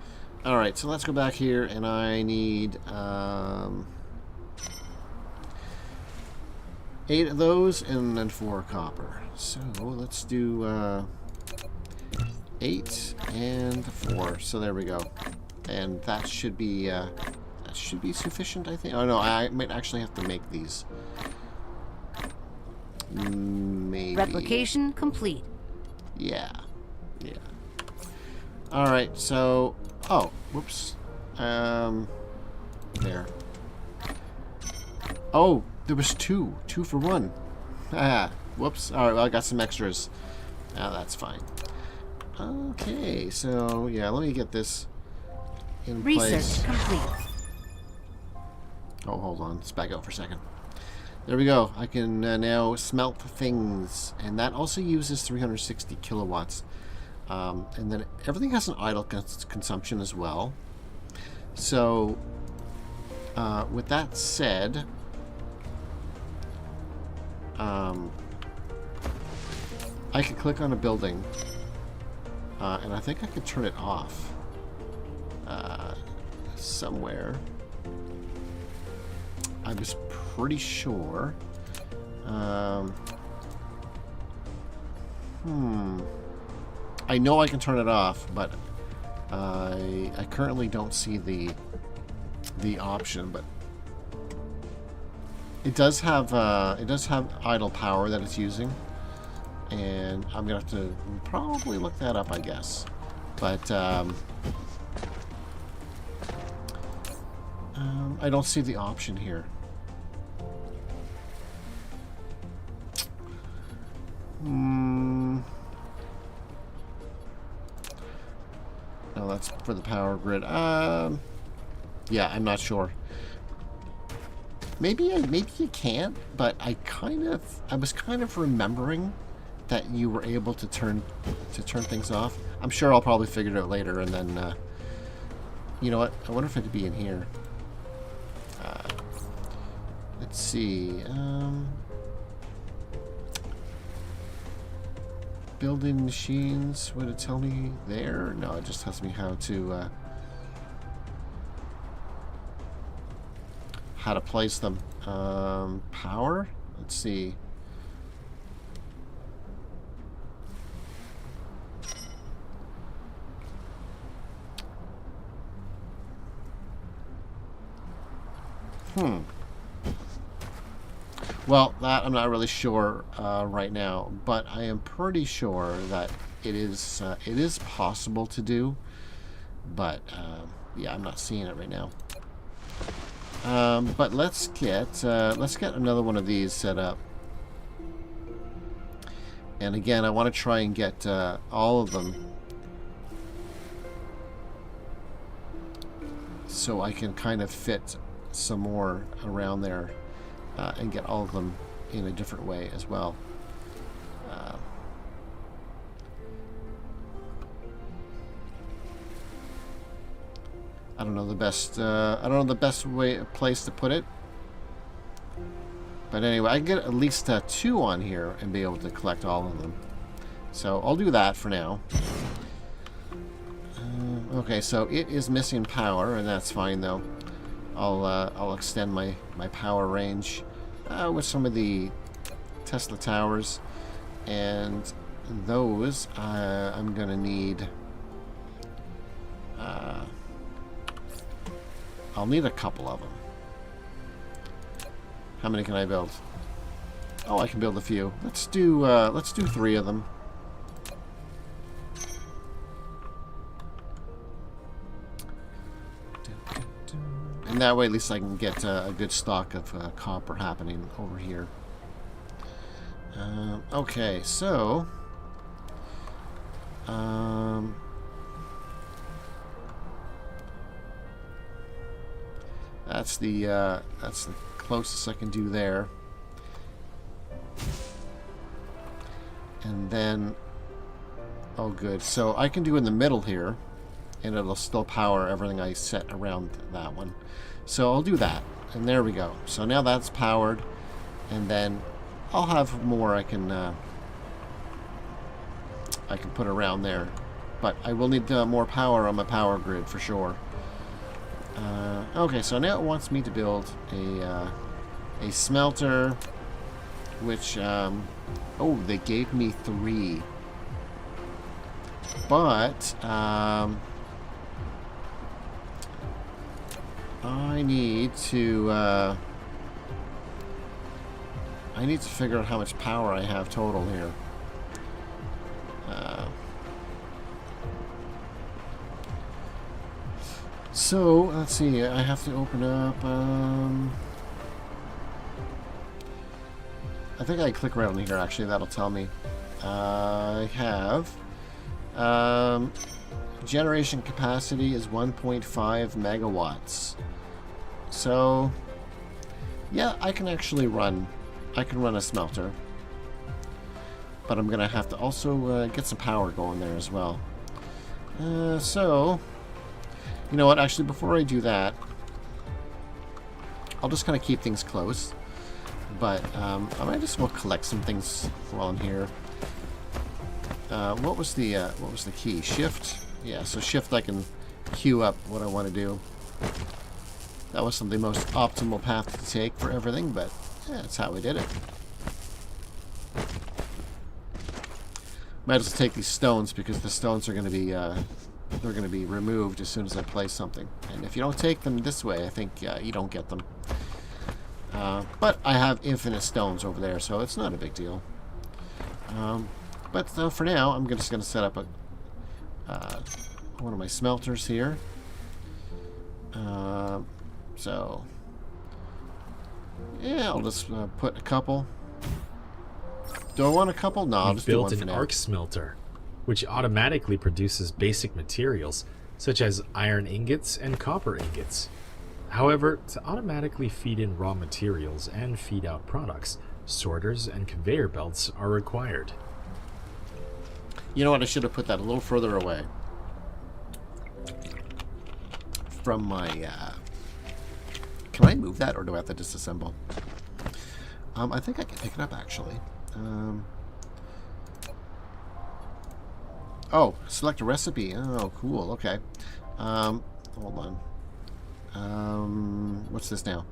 All right, so let's go back here, and I need 8 of those, and then 4 copper. So let's do 8 and 4. So there we go, and that should be sufficient, I think. Oh no, I might actually have to make these. Maybe. Replication complete. Yeah. All right, so whoops. There. Oh, there was 2 for 1. Whoops. All right, well, I got some extras. That's fine. Okay, so yeah, let me get this in place. Research complete. Oh, hold on. Let's back out for a second. There we go. I can now smelt things, and that also uses 360 kilowatts. And then everything has an idle consumption as well. So, with that said, I could click on a building, and I think I could turn it off somewhere. I was pretty sure. I know I can turn it off, but I currently don't see the option. But it does have idle power that it's using, and I'm gonna have to probably look that up, I guess. But I don't see the option here. No, that's for the power grid. Yeah, I'm not sure. Maybe you can't, but I was kind of remembering that you were able to turn things off. I'm sure I'll probably figure it out later, and then you know what? I wonder if it could be in here. Let's see. Building machines. Would it tell me there? No, it just tells me how to place them. Power. Let's see. Well, that I'm not really sure right now, but I am pretty sure that it is possible to do. But yeah, I'm not seeing it right now. But let's get another one of these set up. And again, I want to try and get all of them, so I can kind of fit some more around there. And get all of them in a different way as well. I don't know the best. I don't know the best place to put it. But anyway, I can get at least 2 on here and be able to collect all of them. So I'll do that for now. Okay, so it is missing power, and that's fine though. I'll extend my power range with some of the Tesla towers, and those I'm gonna need. I'll need a couple of them. How many can I build? Oh, I can build a few. Let's do 3 of them. And that way, at least I can get a good stock of copper happening over here. Okay, so that's the closest I can do there. And then, oh good, so I can do in the middle here, and it'll still power everything I set around that one. So I'll do that, and there we go. So now that's powered, and then I'll have more I can put around there. But I will need more power on my power grid for sure. Okay, so now it wants me to build a smelter, which oh, they gave me 3, but I need to figure out how much power I have total here. So let's see. I have to open up. I think I click right on here. Actually, that'll tell me. I have generation capacity is 1.5 megawatts. So yeah, I can actually run. I can run a smelter, but I'm gonna have to also get some power going there as well. So you know what? Actually, before I do that, I'll just kind of keep things close. But I might as well collect some things while I'm here. What was the key? Shift. Yeah. So shift. I can queue up what I want to do. That wasn't the most optimal path to take for everything, but yeah, that's how we did it. Might as well take these stones because the stones are going to be they're going to be removed as soon as I place something. And if you don't take them this way, I think you don't get them. But I have infinite stones over there, so it's not a big deal. But for now, I'm just going to set up one of my smelters here. So yeah, I'll just put a couple. Do I want a couple? No, I'll just do one for now. Built an arc smelter, which automatically produces basic materials such as iron ingots and copper ingots. However, to automatically feed in raw materials and feed out products, sorters and conveyor belts are required. You know what? I should have put that a little further away from my... Can I move that, or do I have to disassemble? I think I can pick it up, actually. Oh, select a recipe. Oh, cool. Okay. Hold on. What's this now?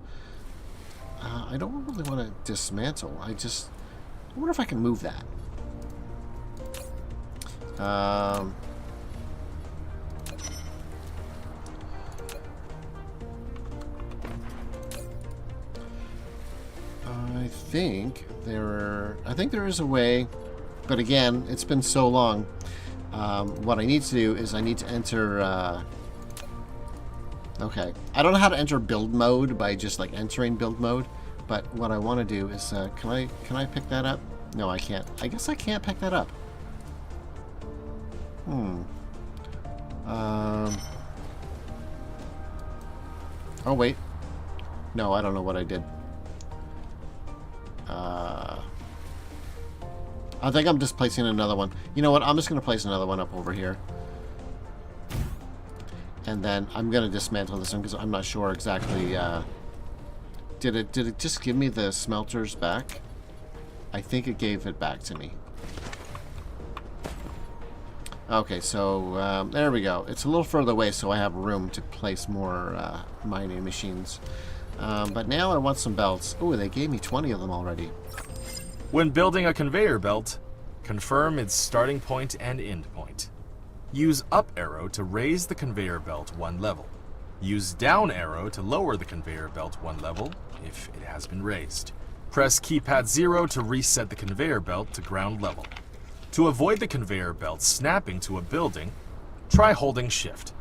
I don't really want to dismantle. I wonder if I can move that. I think there is a way, but again, it's been so long. What I need to do is I need to enter. Okay, I don't know how to enter build mode by just like entering build mode, but what I want to do is can I pick that up? No, I can't. I guess I can't pick that up. Oh wait. No, I don't know what I did. I think I'm just placing another one. You know what? I'm just going to place another one up over here. And then I'm going to dismantle this one because I'm not sure exactly Did it just give me the smelters back? I think it gave it back to me. Okay, so there we go. It's a little further away, so I have room to place more mining machines. But now I want some belts. Oh, they gave me 20 of them already. When building a conveyor belt, confirm its starting point and end point. Use up arrow to raise the conveyor belt 1 level. Use down arrow to lower the conveyor belt 1 level if it has been raised. Press keypad 0 to reset the conveyor belt to ground level. To avoid the conveyor belt snapping to a building, try holding shift.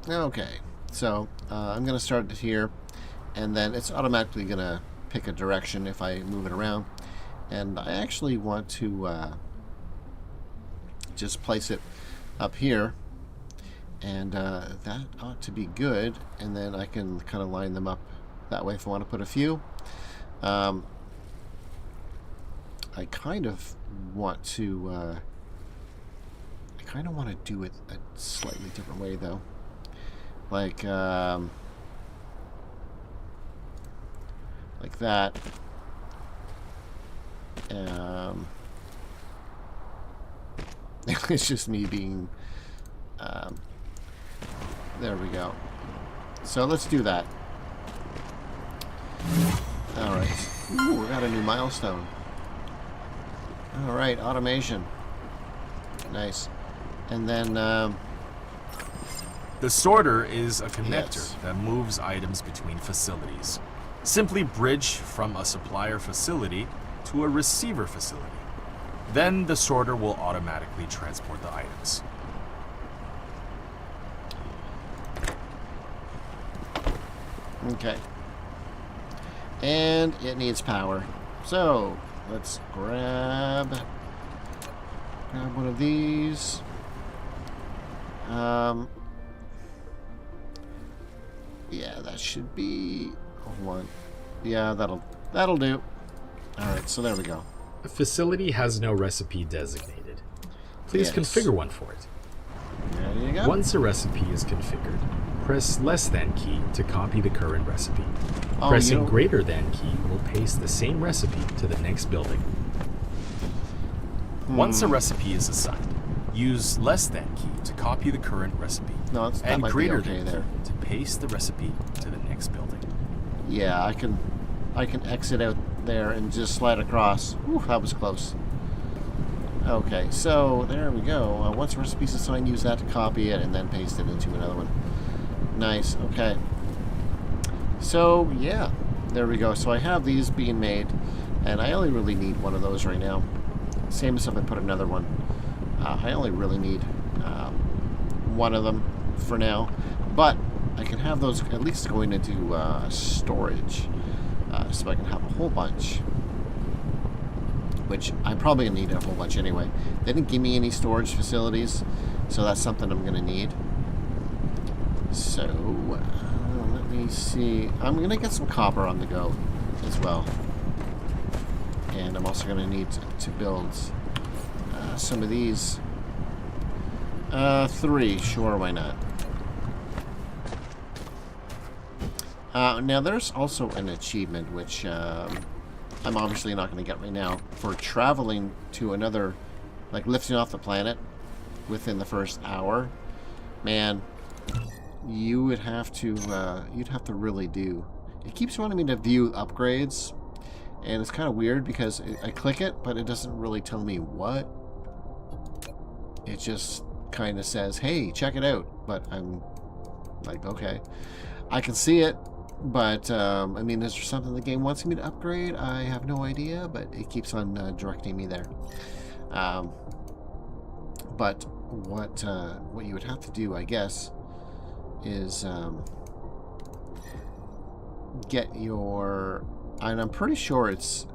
Okay, so I'm going to start it here, and then it's automatically going to pick a direction if I move it around. And I actually want to just place it up here, and that ought to be good. And then I can kind of line them up that way if I want to put a few. I kind of want to do it a slightly different way though, like that. It's just me being there we go. So let's do that. Alright. Ooh, we got a new milestone. Alright, automation. Nice. And then The sorter is a connector Yes. that moves items between facilities. Simply bridge from a supplier facility to a receiver facility. Then the sorter will automatically transport the items. okay. And it needs power. So let's grab one of these. Yeah, that should be one. Yeah, that'll do. Alright, so there we go. A facility has no recipe designated. Please Yes. configure one for it. There you go. Once a recipe is configured, press less than key to copy the current recipe. Oh, Pressing you know- greater than key will paste the same recipe to the next building. Once a recipe is assigned, use less than key to copy the current recipe. No, that and might be greater okay than there. key to paste the recipe to the next building. Yeah, I can exit out there and just slide across. Whew, that was close. Okay, so there we go. Once a recipe's assigned, use that to copy it and then paste it into another one. Nice, okay. So, yeah, there we go. So I have these being made, and I only really need one of those right now. Same as if I put another one. I only really need one of them for now, but I can have those at least going into storage, so I can have a whole bunch, which I'm probably going to need a whole bunch anyway. They didn't give me any storage facilities, so that's something I'm going to need. So, let me see. I'm going to get some copper on the go as well. And I'm also going to need to build some of these. 3, sure, why not? Now, there's also an achievement, which I'm obviously not going to get right now, for traveling to another, like lifting off the planet within the first hour. Man, you would have to, you'd have to really do. It keeps wanting me to view upgrades, and it's kind of weird because I click it, but it doesn't really tell me what. It just kind of says, hey, check it out. But I'm like, okay. I can see it, but, I mean, is there something the game wants me to upgrade? I have no idea, but it keeps on directing me there. But what you would have to do, I guess, is get your... And I'm pretty sure it's...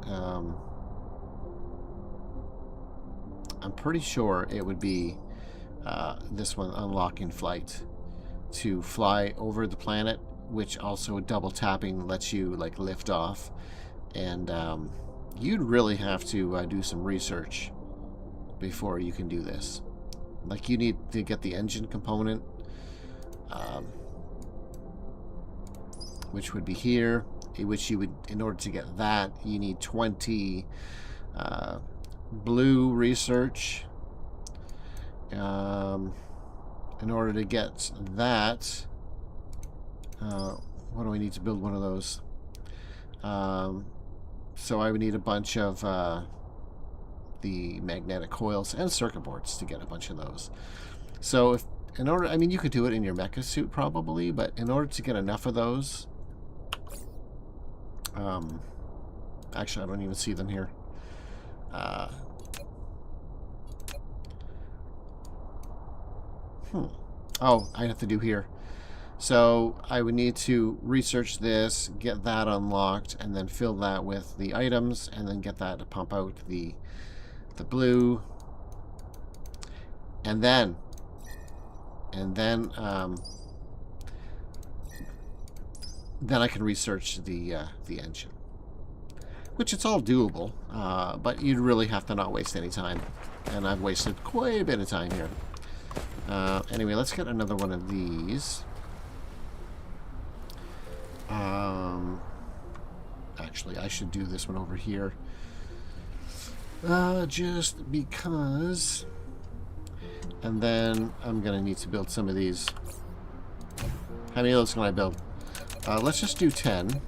I'm pretty sure it would be this one, unlocking flight, to fly over the planet, which also double tapping lets you like lift off. And you'd really have to do some research before you can do this. Like, you need to get the engine component, which would be here, which you would, in order to get that, you need 20 blue research. In order to get that, what do I need to build one of those? So I would need a bunch of the magnetic coils and circuit boards to get a bunch of those. So if in order, I mean, you could do it in your mecha suit probably, but in order to get enough of those, actually I don't even see them here. Oh, I have to do here. So I would need to research this, get that unlocked, and then fill that with the items, and then get that to pump out the blue, and then I can research the engine, which it's all doable, but you'd really have to not waste any time, and I've wasted quite a bit of time here. Anyway, let's get another one of these. Actually, I should do this one over here. Just because. And then I'm going to need to build some of these. How many of those can I build? Let's just do 10.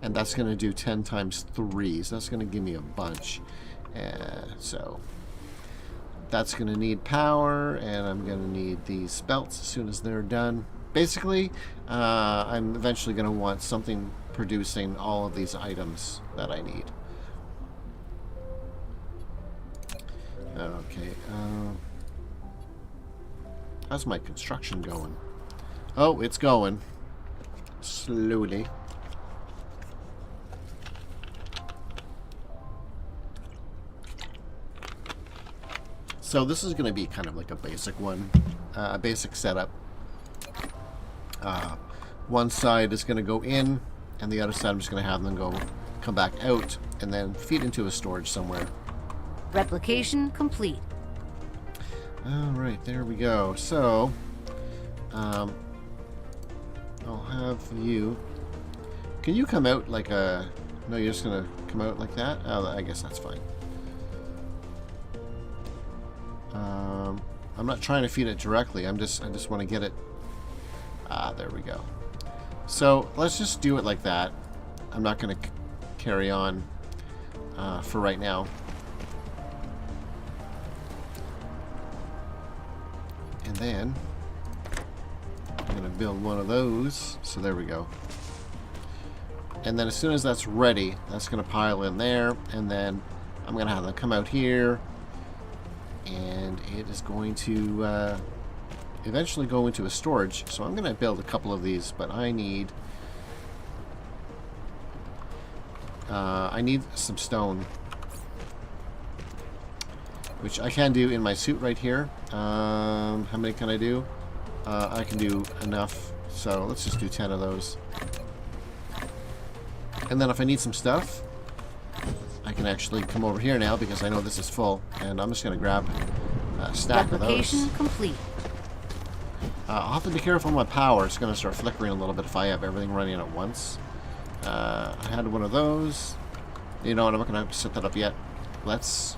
And that's going to do 10 times 3. So that's going to give me a bunch. So that's going to need power. And I'm going to need these belts as soon as they're done. Basically, I'm eventually going to want something producing all of these items that I need. Okay. How's my construction going? Oh, it's going. Slowly. So this is going to be kind of like a basic one. A basic setup. One side is going to go in, and the other side I'm just going to have them come back out, and then feed into a storage somewhere. Replication complete. Alright, there we go. So, I'll have you... Can you come out like a... No, you're just going to come out like that? Oh, I guess that's fine. I'm not trying to feed it directly. I just want to get it... there we go. So, let's just do it like that. I'm not going to carry on for right now. And then I'm going to build one of those. So there we go. And then as soon as that's ready, that's going to pile in there. And then I'm going to have them come out here. And it is going to eventually go into a storage. So I'm going to build a couple of these. But I need some stone, which I can do in my suit right here. How many can I do? I can do enough, so let's just do 10 of those. And then if I need some stuff, I can actually come over here now because I know this is full, and I'm just going to grab a stack of those. Replication complete. I'll have to be careful with my power. It's going to start flickering a little bit if I have everything running at once. I had one of those. You know what, I'm not going to set that up yet. Let's...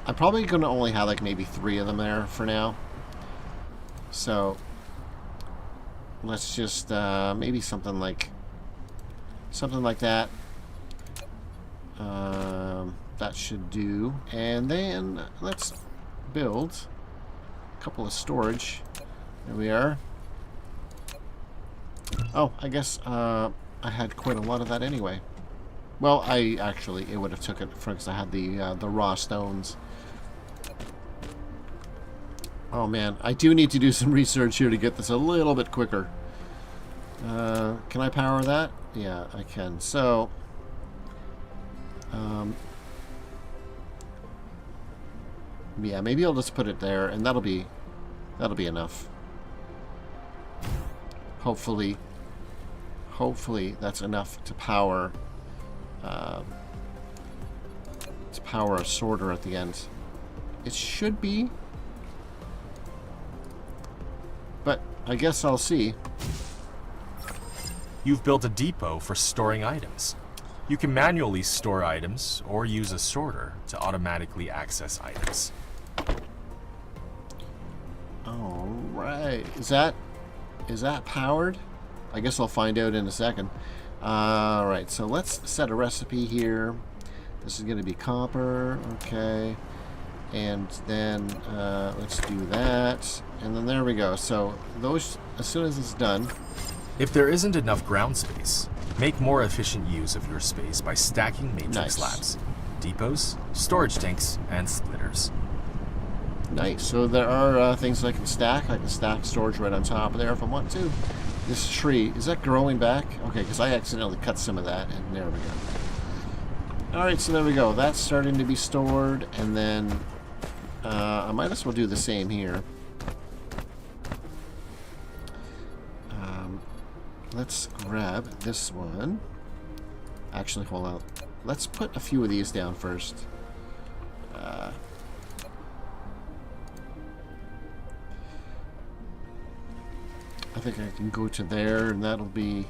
I'm probably going to only have like maybe 3 of them there for now. So let's just maybe something like that. That should do. And then let's build a couple of storage. There we are. Oh, I guess I had quite a lot of that anyway. Well, it would have took it because I had the raw stones. Oh man, I do need to do some research here to get this a little bit quicker. Can I power that? Yeah, I can. So, yeah, maybe I'll just put it there, and that'll be enough. Hopefully that's enough to power. To power a sorter at the end. It should be. But I guess I'll see. You've built a depot for storing items. You can manually store items or use a sorter to automatically access items. All right. Is that powered? I guess I'll find out in a second. All right, so let's set a recipe here. This is going to be copper, okay. And then let's do that. And then there we go. So those, as soon as it's done. If there isn't enough ground space, make more efficient use of your space by stacking matrix slabs, depots, storage tanks, and splitters. Nice. So there are things I can stack. I can stack storage right on top of there if I want to. This tree, is that growing back? Okay, because I accidentally cut some of that, and there we go. Alright, so there we go. That's starting to be stored, and then I might as well do the same here. Let's grab this one. Actually, hold on. Let's put a few of these down first. I think I can go to there, and that'll be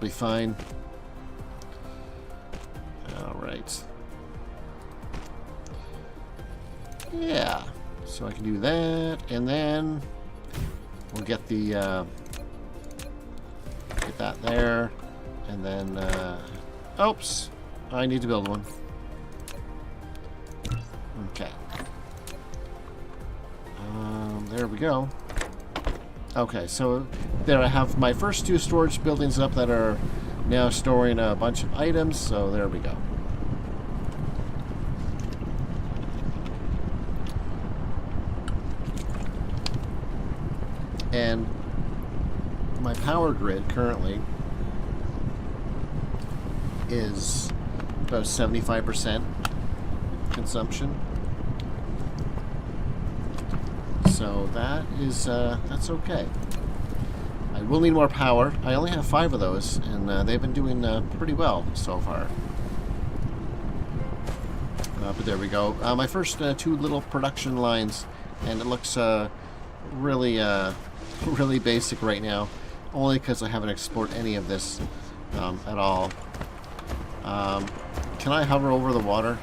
fine. All right. Yeah. So I can do that, and then we'll get the get that there, and then oops, I need to build one. Okay. There we go. Okay, so there I have my first two storage buildings up that are now storing a bunch of items, so there we go. And my power grid currently is about 75% consumption. So that is that's okay. I will need more power. I only have 5 of those, and they've been doing pretty well so far. But there we go. My first 2 little production lines, and it looks really really basic right now, only because I haven't explored any of this at all. Can I hover over the water?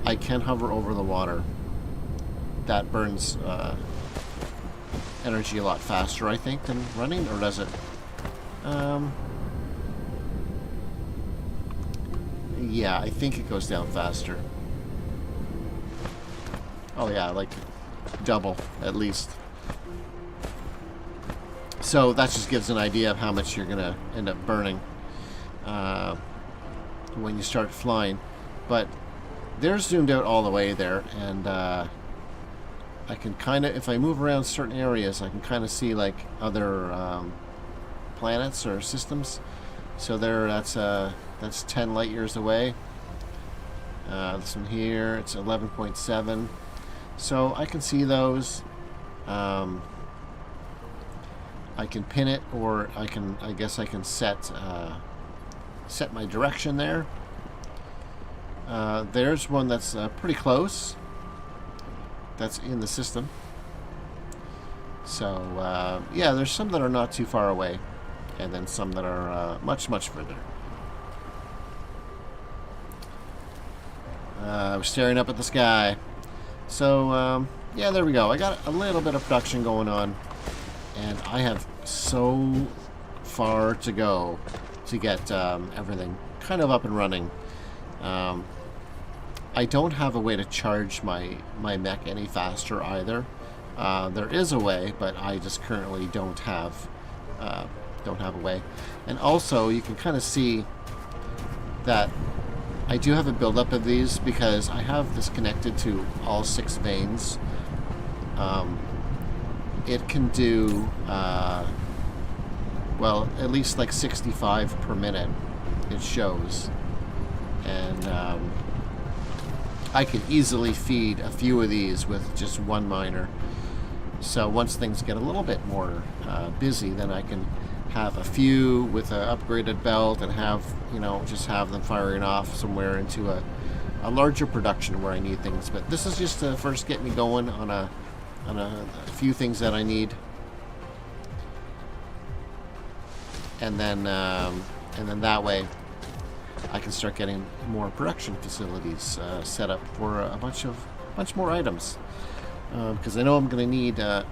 I can hover over the water. That burns energy a lot faster, I think, than running, or does it? Yeah, I think it goes down faster. Oh yeah, like double at least. So that just gives an idea of how much you're gonna end up burning when you start flying. But they're zoomed out all the way there, and I can kind of, if I move around certain areas, I can kind of see like other planets or systems. So there, that's 10 light years away. This one here, it's 11.7. So I can see those. I can pin it, or I guess I can set my direction there. There's one that's pretty close. That's in the system. So yeah, there's some that are not too far away, and then some that are much further. I was staring up at the sky. So yeah, there we go. I got a little bit of production going on, and I have so far to go to get everything kind of up and running. I don't have a way to charge my mech any faster either. There is a way, but I just currently don't have a way. And also, you can kind of see that I do have a buildup of these because I have this connected to all 6 vanes. It can do well, at least like 65 per minute. It shows, and I could easily feed a few of these with just one miner. So once things get a little bit more busy, then I can have a few with an upgraded belt and have, just have them firing off somewhere into a larger production where I need things. But this is just to first get me going on a few things that I need. and then that way I can start getting more production facilities set up for a bunch more items. Because I know I'm gonna need a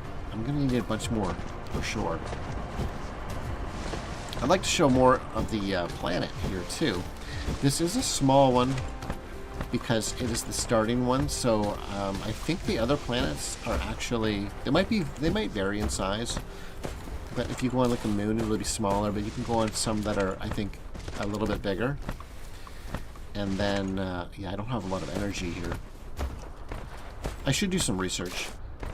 bunch more for sure. I'd like to show more of the planet here too. This is a small one because it is the starting one. So I think the other planets are actually they might vary in size. But if you go on like a moon, it'll be smaller. But you can go on some that are, I think, a little bit bigger. And then yeah, I don't have a lot of energy here. I should do some research.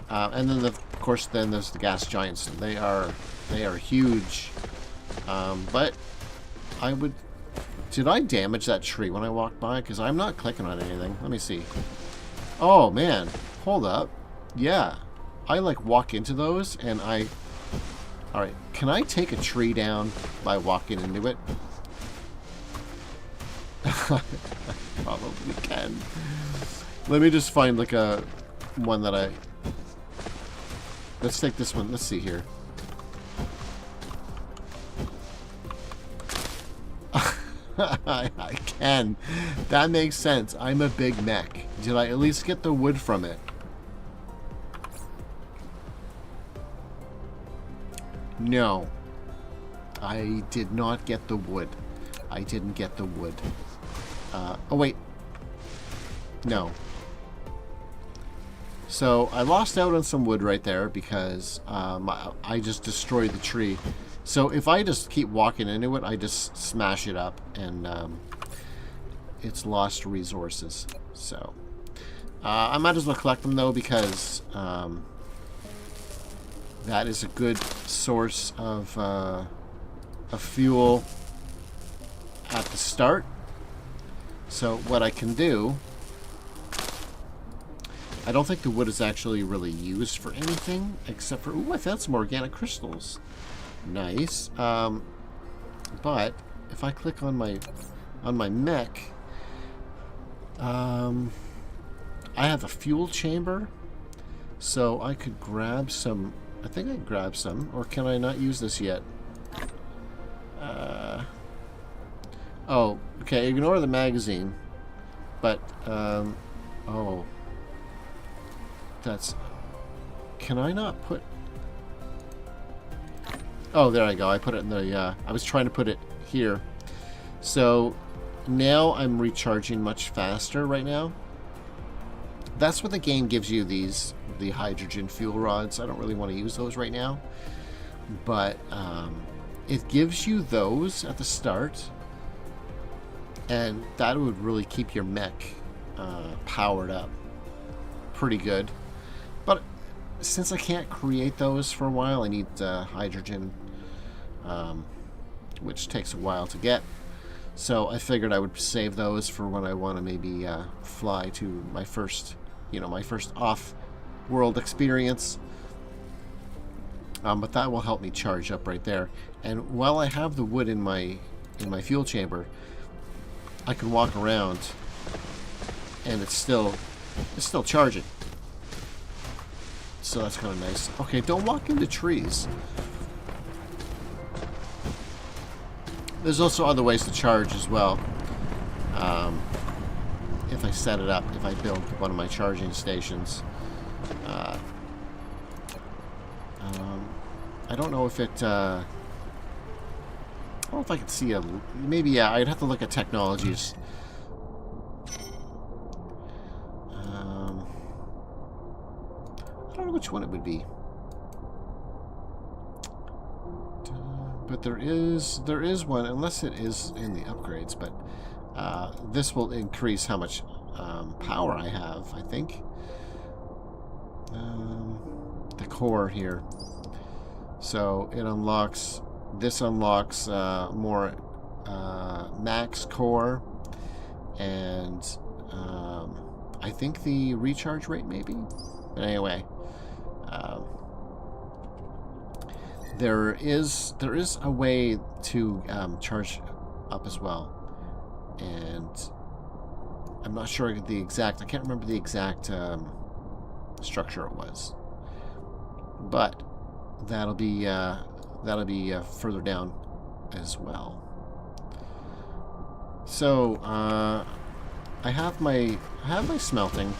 And then, of course, then there's the gas giants. They are huge. But I would... Did I damage that tree when I walked by? Because I'm not clicking on anything. Let me see. Oh, man. Hold up. Yeah. I, like, walk into those, and I... Alright. Can I take a tree down by walking into it? I probably can. Let me just find, like, one that I... Let's take this one. Let's see here. I can. That makes sense. I'm a big mech. Did I at least get the wood from it? No. I did not get the wood. I didn't get the wood. Oh, wait. No. So, I lost out on some wood right there because I just destroyed the tree. So, if I just keep walking into it, I just smash it up and it's lost resources. So, I might as well collect them though because that is a good source of fuel at the start. So, what I can do... I don't think the wood is actually really used for anything except for... Ooh, I found some organic crystals. Nice. But if I click on my mech, I have a fuel chamber, so I could grab some. I think I can grab some, or can I not use this yet? Oh, okay. Ignore the magazine, but oh. That's... Can I not put... Oh, there I go. I put it in the... I was trying to put it here. So, now I'm recharging much faster right now. That's what the game gives you, the hydrogen fuel rods. I don't really want to use those right now. But, it gives you those at the start. And that would really keep your mech powered up pretty good. But since I can't create those for a while, I need hydrogen, which takes a while to get. So I figured I would save those for when I want to maybe fly to my first, my first off-world experience. But that will help me charge up right there. And while I have the wood in my fuel chamber, I can walk around, and it's still charging. So that's kind of nice. Okay, don't walk into trees. There's also other ways to charge as well. If I set it up, if I build one of my charging stations. I don't know if it... I don't know if I could see a... Maybe, yeah, I'd have to look at technologies. I don't know which one it would be. But there is one, unless it is in the upgrades, but this will increase how much power I have, I think. The core here. So it unlocks, this unlocks more max core, and I think the recharge rate maybe. But anyway, there is a way to charge up as well, and I'm not sure the exact. I can't remember the exact structure it was, but that'll be further down as well. So I have my smelting,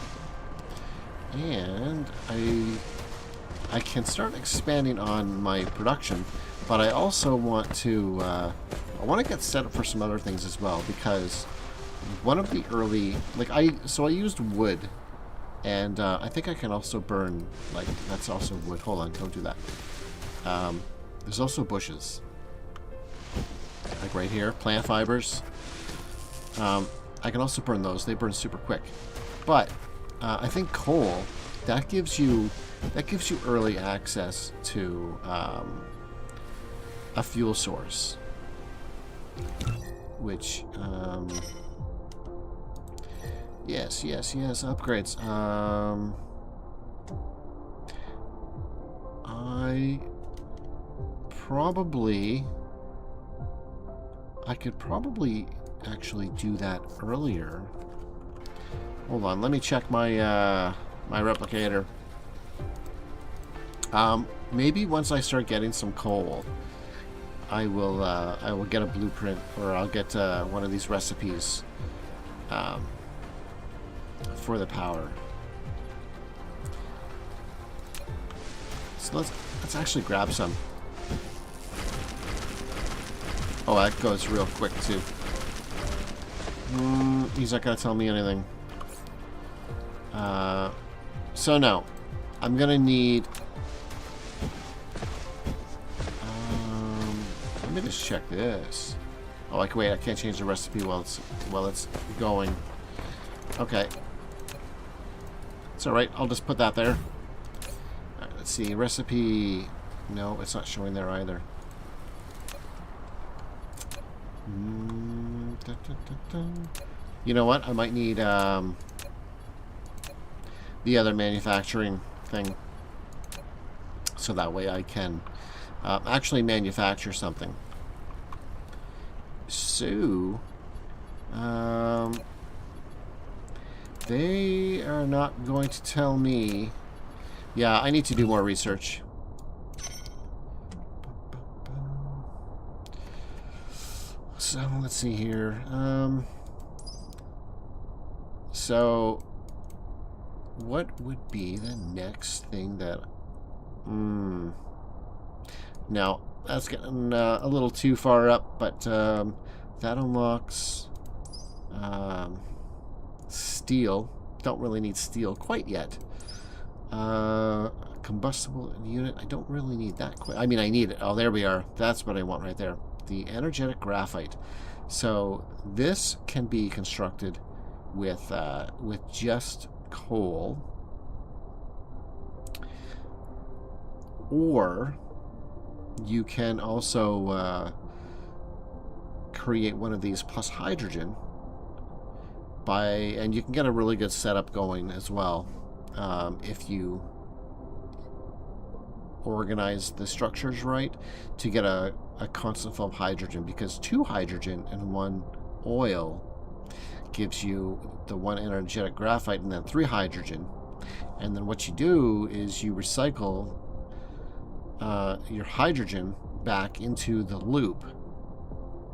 and I can start expanding on my production, but I also want to get set up for some other things as well, because one of the early, like I used wood, and I think I can also burn, like, that's also wood. Hold on, don't do that. There's also bushes, like right here, plant fibers. I can also burn those. They burn super quick. But I think coal, that gives you early access to a fuel source, which yes, upgrades. I could probably actually do that earlier. Hold on, let me check my my replicator. Maybe once I start getting some coal, I will get a blueprint, or I'll get one of these recipes for the power. So let's actually grab some. Oh, that goes real quick too. He's not gonna tell me anything. So no, I'm gonna need. Let me just check this. Oh, I can wait. I can't change the recipe while it's going. Okay, it's all right. I'll just put that there. All right, let's see. Recipe. No, it's not showing there either. You know what? I might need the other manufacturing thing, so that way I can actually manufacture something. So they are not going to tell me. Yeah, I need to do more research. So let's see here. So what would be the next thing that? Now that's getting a little too far up, but that unlocks steel. Don't really need steel quite yet. Combustible unit. I don't really need that quite. I mean, I need it. Oh, there we are. That's what I want right there. The energetic graphite. So this can be constructed with just coal, or you can also create one of these plus hydrogen and you can get a really good setup going as well if you organize the structures right to get a constant flow of hydrogen, because 2 hydrogen and 1 oil gives you the 1 energetic graphite and then 3 hydrogen. And then what you do is you recycle your hydrogen back into the loop,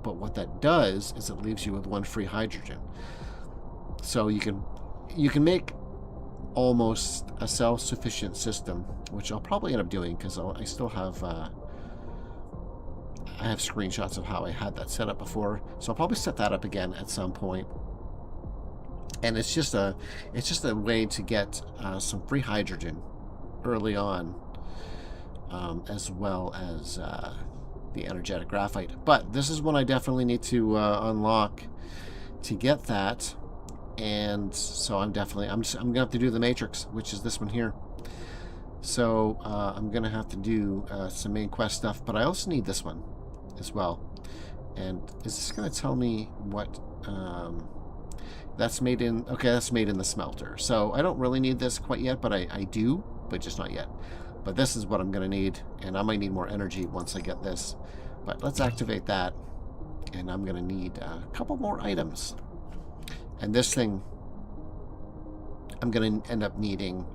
but what that does is it leaves you with 1 free hydrogen. So you can make almost a self-sufficient system, which I'll probably end up doing, because I still have I have screenshots of how I had that set up before, so I'll probably set that up again at some point. And it's just a way to get some free hydrogen early on, as well as the energetic graphite. But this is one I definitely need to unlock to get that. And so I'm gonna have to do the matrix, which is this one here. So I'm gonna have to do some main quest stuff, but I also need this one as well. And is this gonna tell me what that's made in? Okay, that's made in the smelter. So I don't really need this quite yet, but I do, but just not yet. But this is what I'm gonna need, and I might need more energy once I get this. But let's activate that, and I'm gonna need a couple more items. And this thing, I'm going to end up needing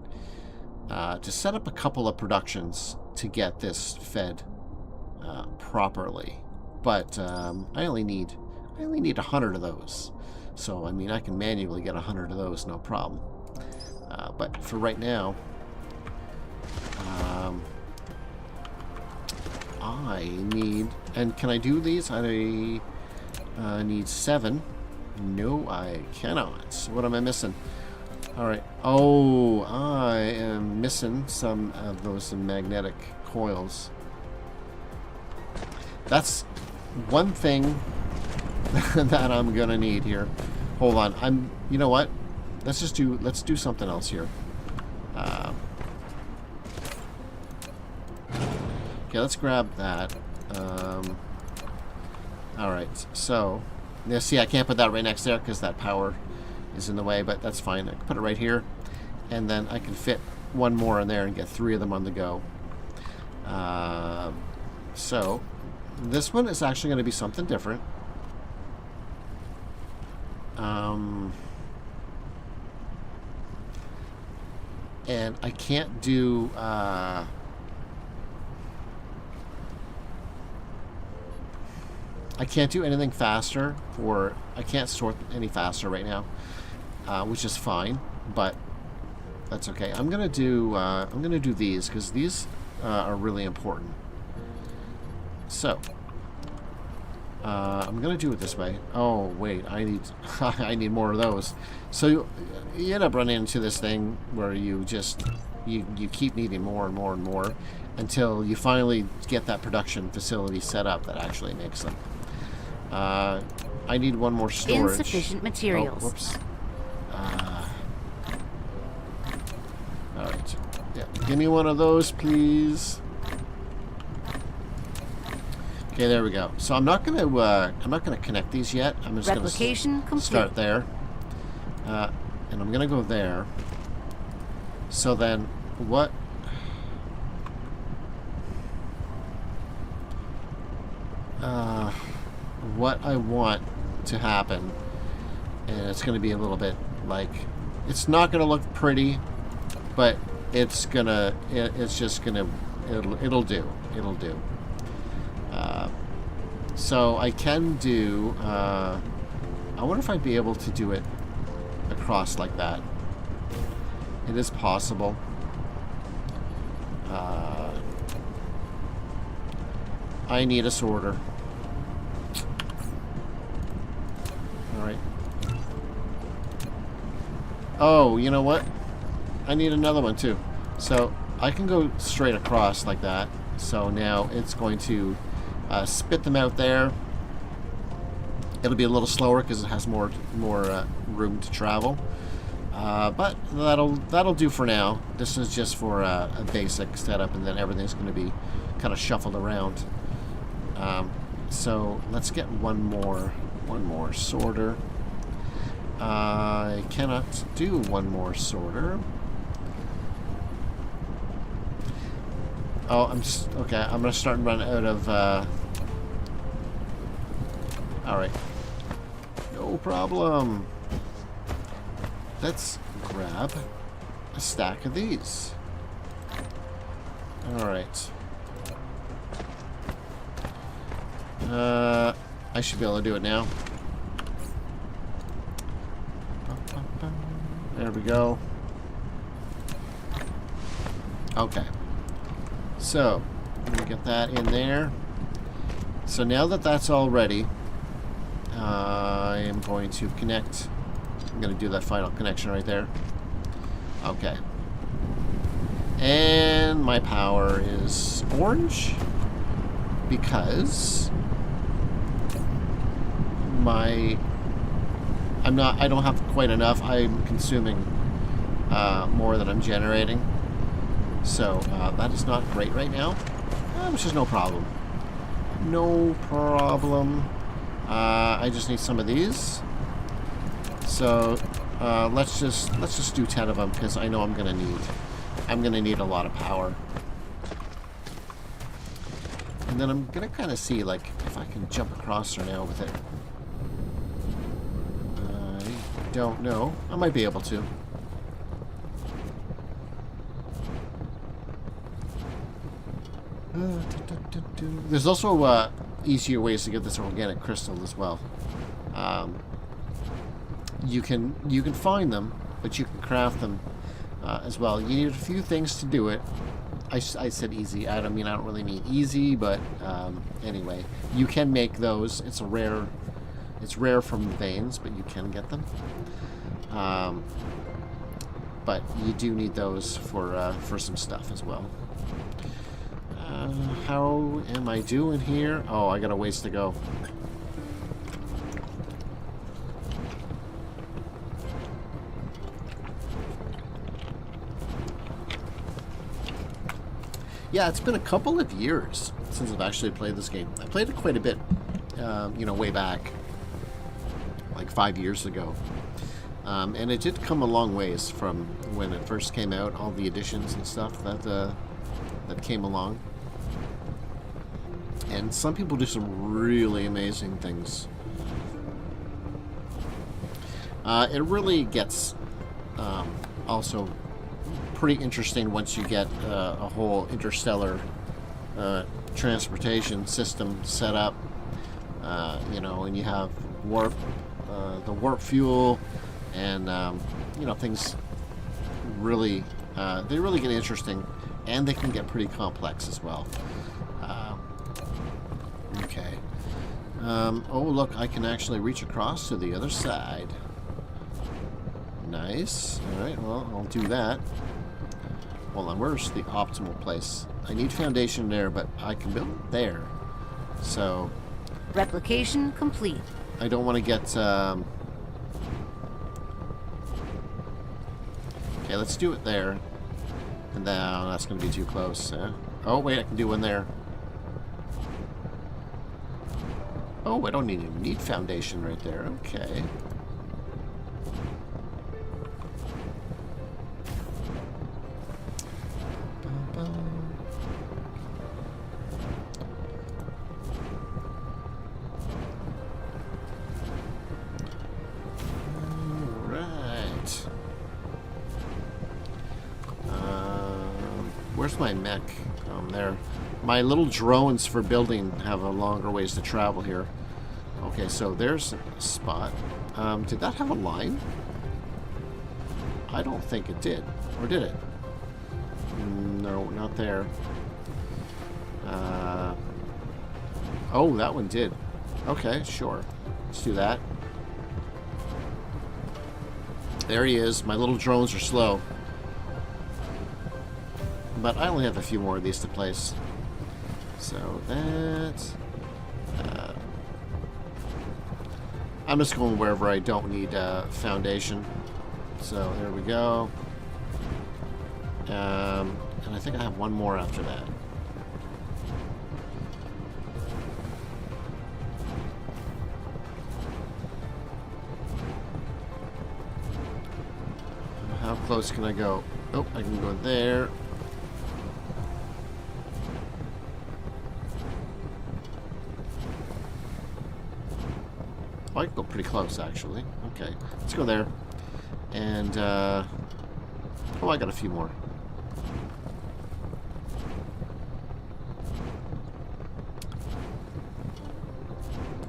to set up a couple of productions to get this fed properly. but I only need 100 of those. So I mean, I can manually get 100 of those, no problem. But for right now, I need, and can I do these? I need 7. No, I cannot. What am I missing? All right. Oh, I am missing some of those magnetic coils. That's one thing that I'm gonna need here. Hold on. You know what? Let's do something else here. Okay, let's grab that. All right. So, now see, I can't put that right next there because that power is in the way, but that's fine. I can put it right here, and then I can fit one more in there and get 3 of them on the go. So, this one is actually going to be something different. And I can't do anything faster, or I can't sort any faster right now, which is fine, but that's okay. I'm gonna do these because these are really important. So I'm gonna do it this way. Oh wait, I need I need more of those. So you end up running into this thing where you just you keep needing more and more and more until you finally get that production facility set up that actually makes them. I need one more storage. Insufficient materials. Oh, whoops. All right. Yeah, give me one of those, please. Okay, there we go. So I'm not gonna connect these yet. I'm just gonna start there, and I'm gonna go there. So then, what I want to happen, and it's gonna be a little bit like, it's not gonna look pretty, but it's just gonna it'll do. So I can do, I wonder if I'd be able to do it across like that. It is possible. I need a sorter. Alright. Oh, you know what? I need another one too. So I can go straight across like that. So now it's going to spit them out there. It'll be a little slower because it has more room to travel. But that'll do for now. This is just for a basic setup, and then everything's going to be kind of shuffled around. So let's get one more sorter. I cannot do one more sorter. Oh, okay. I'm gonna start and run out of. All right, no problem. Let's grab a stack of these. All right. I should be able to do it now. There we go. Okay. So, I'm going to get that in there. So now that that's all ready, I am going to connect. I'm going to do that final connection right there. Okay. And my power is orange because I don't have quite enough. I'm consuming more than I'm generating. So that is not great right now, which is no problem. No problem. I just need some of these. So let's just do 10 of them because I know I'm gonna need a lot of power. And then I'm gonna kind of see like if I can jump across her now with it. I don't know. I might be able to. There's also easier ways to get this organic crystal as well. You can find them, but you can craft them as well. You need a few things to do it. I said easy. I don't really mean easy, but anyway, you can make those. It's rare from the veins, but you can get them. But you do need those for some stuff as well. How am I doing here? Oh, I got a ways to go. Yeah, it's been a couple of years since I've actually played this game. I played it quite a bit, way back, like 5 years ago. And it did come a long ways from when it first came out, all the additions and stuff that came along. And some people do some really amazing things. It really gets also pretty interesting once you get a whole interstellar transportation system set up. And you have warp, the warp fuel, and things really they really get interesting, and they can get pretty complex as well. Okay. Oh, look, I can actually reach across to the other side. Nice. All right, well, I'll do that. Hold on, where's the optimal place? I need foundation there, but I can build it there. So... Replication complete. I don't want to get... Okay, let's do it there. And then that's going to be too close. Oh, wait, I can do one there. Oh, I don't even need foundation right there. Okay. Where's my mech? There. My little drones for building have a longer ways to travel here. Okay, so there's a spot. Did that have a line? I don't think it did. Or did it? No, not there. Oh, that one did. Okay, sure. Let's do that. There he is. My little drones are slow. But I only have a few more of these to place. So that... I'm just going wherever I don't need foundation. So there we go. And I think I have one more after that. How close can I go? Oh, I can go there. Oh, I can go pretty close, actually. Okay, let's go there. And, oh, I got a few more.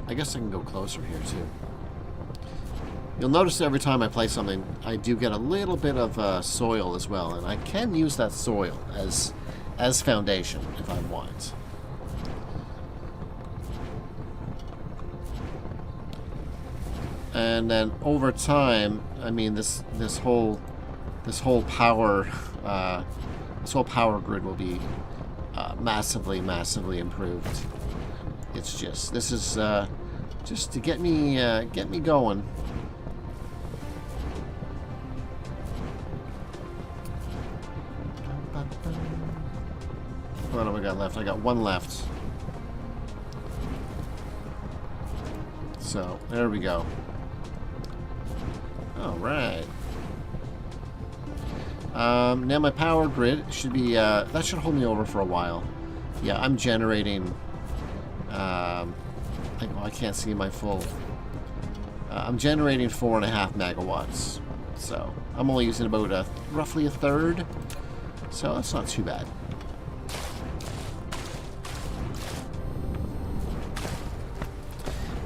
I guess I can go closer here, too. You'll notice every time I play something, I do get a little bit of soil as well, and I can use that soil as foundation if I want. And then over time, I mean, this whole power grid will be massively improved. It's just this is just to get me going. What do we got left? I got one left. So there we go. All right. Now my power grid should be that should hold me over for a while. Yeah, I'm generating. I can't see my full. I'm generating 4.5 megawatts, so I'm only using about roughly a third. So that's not too bad.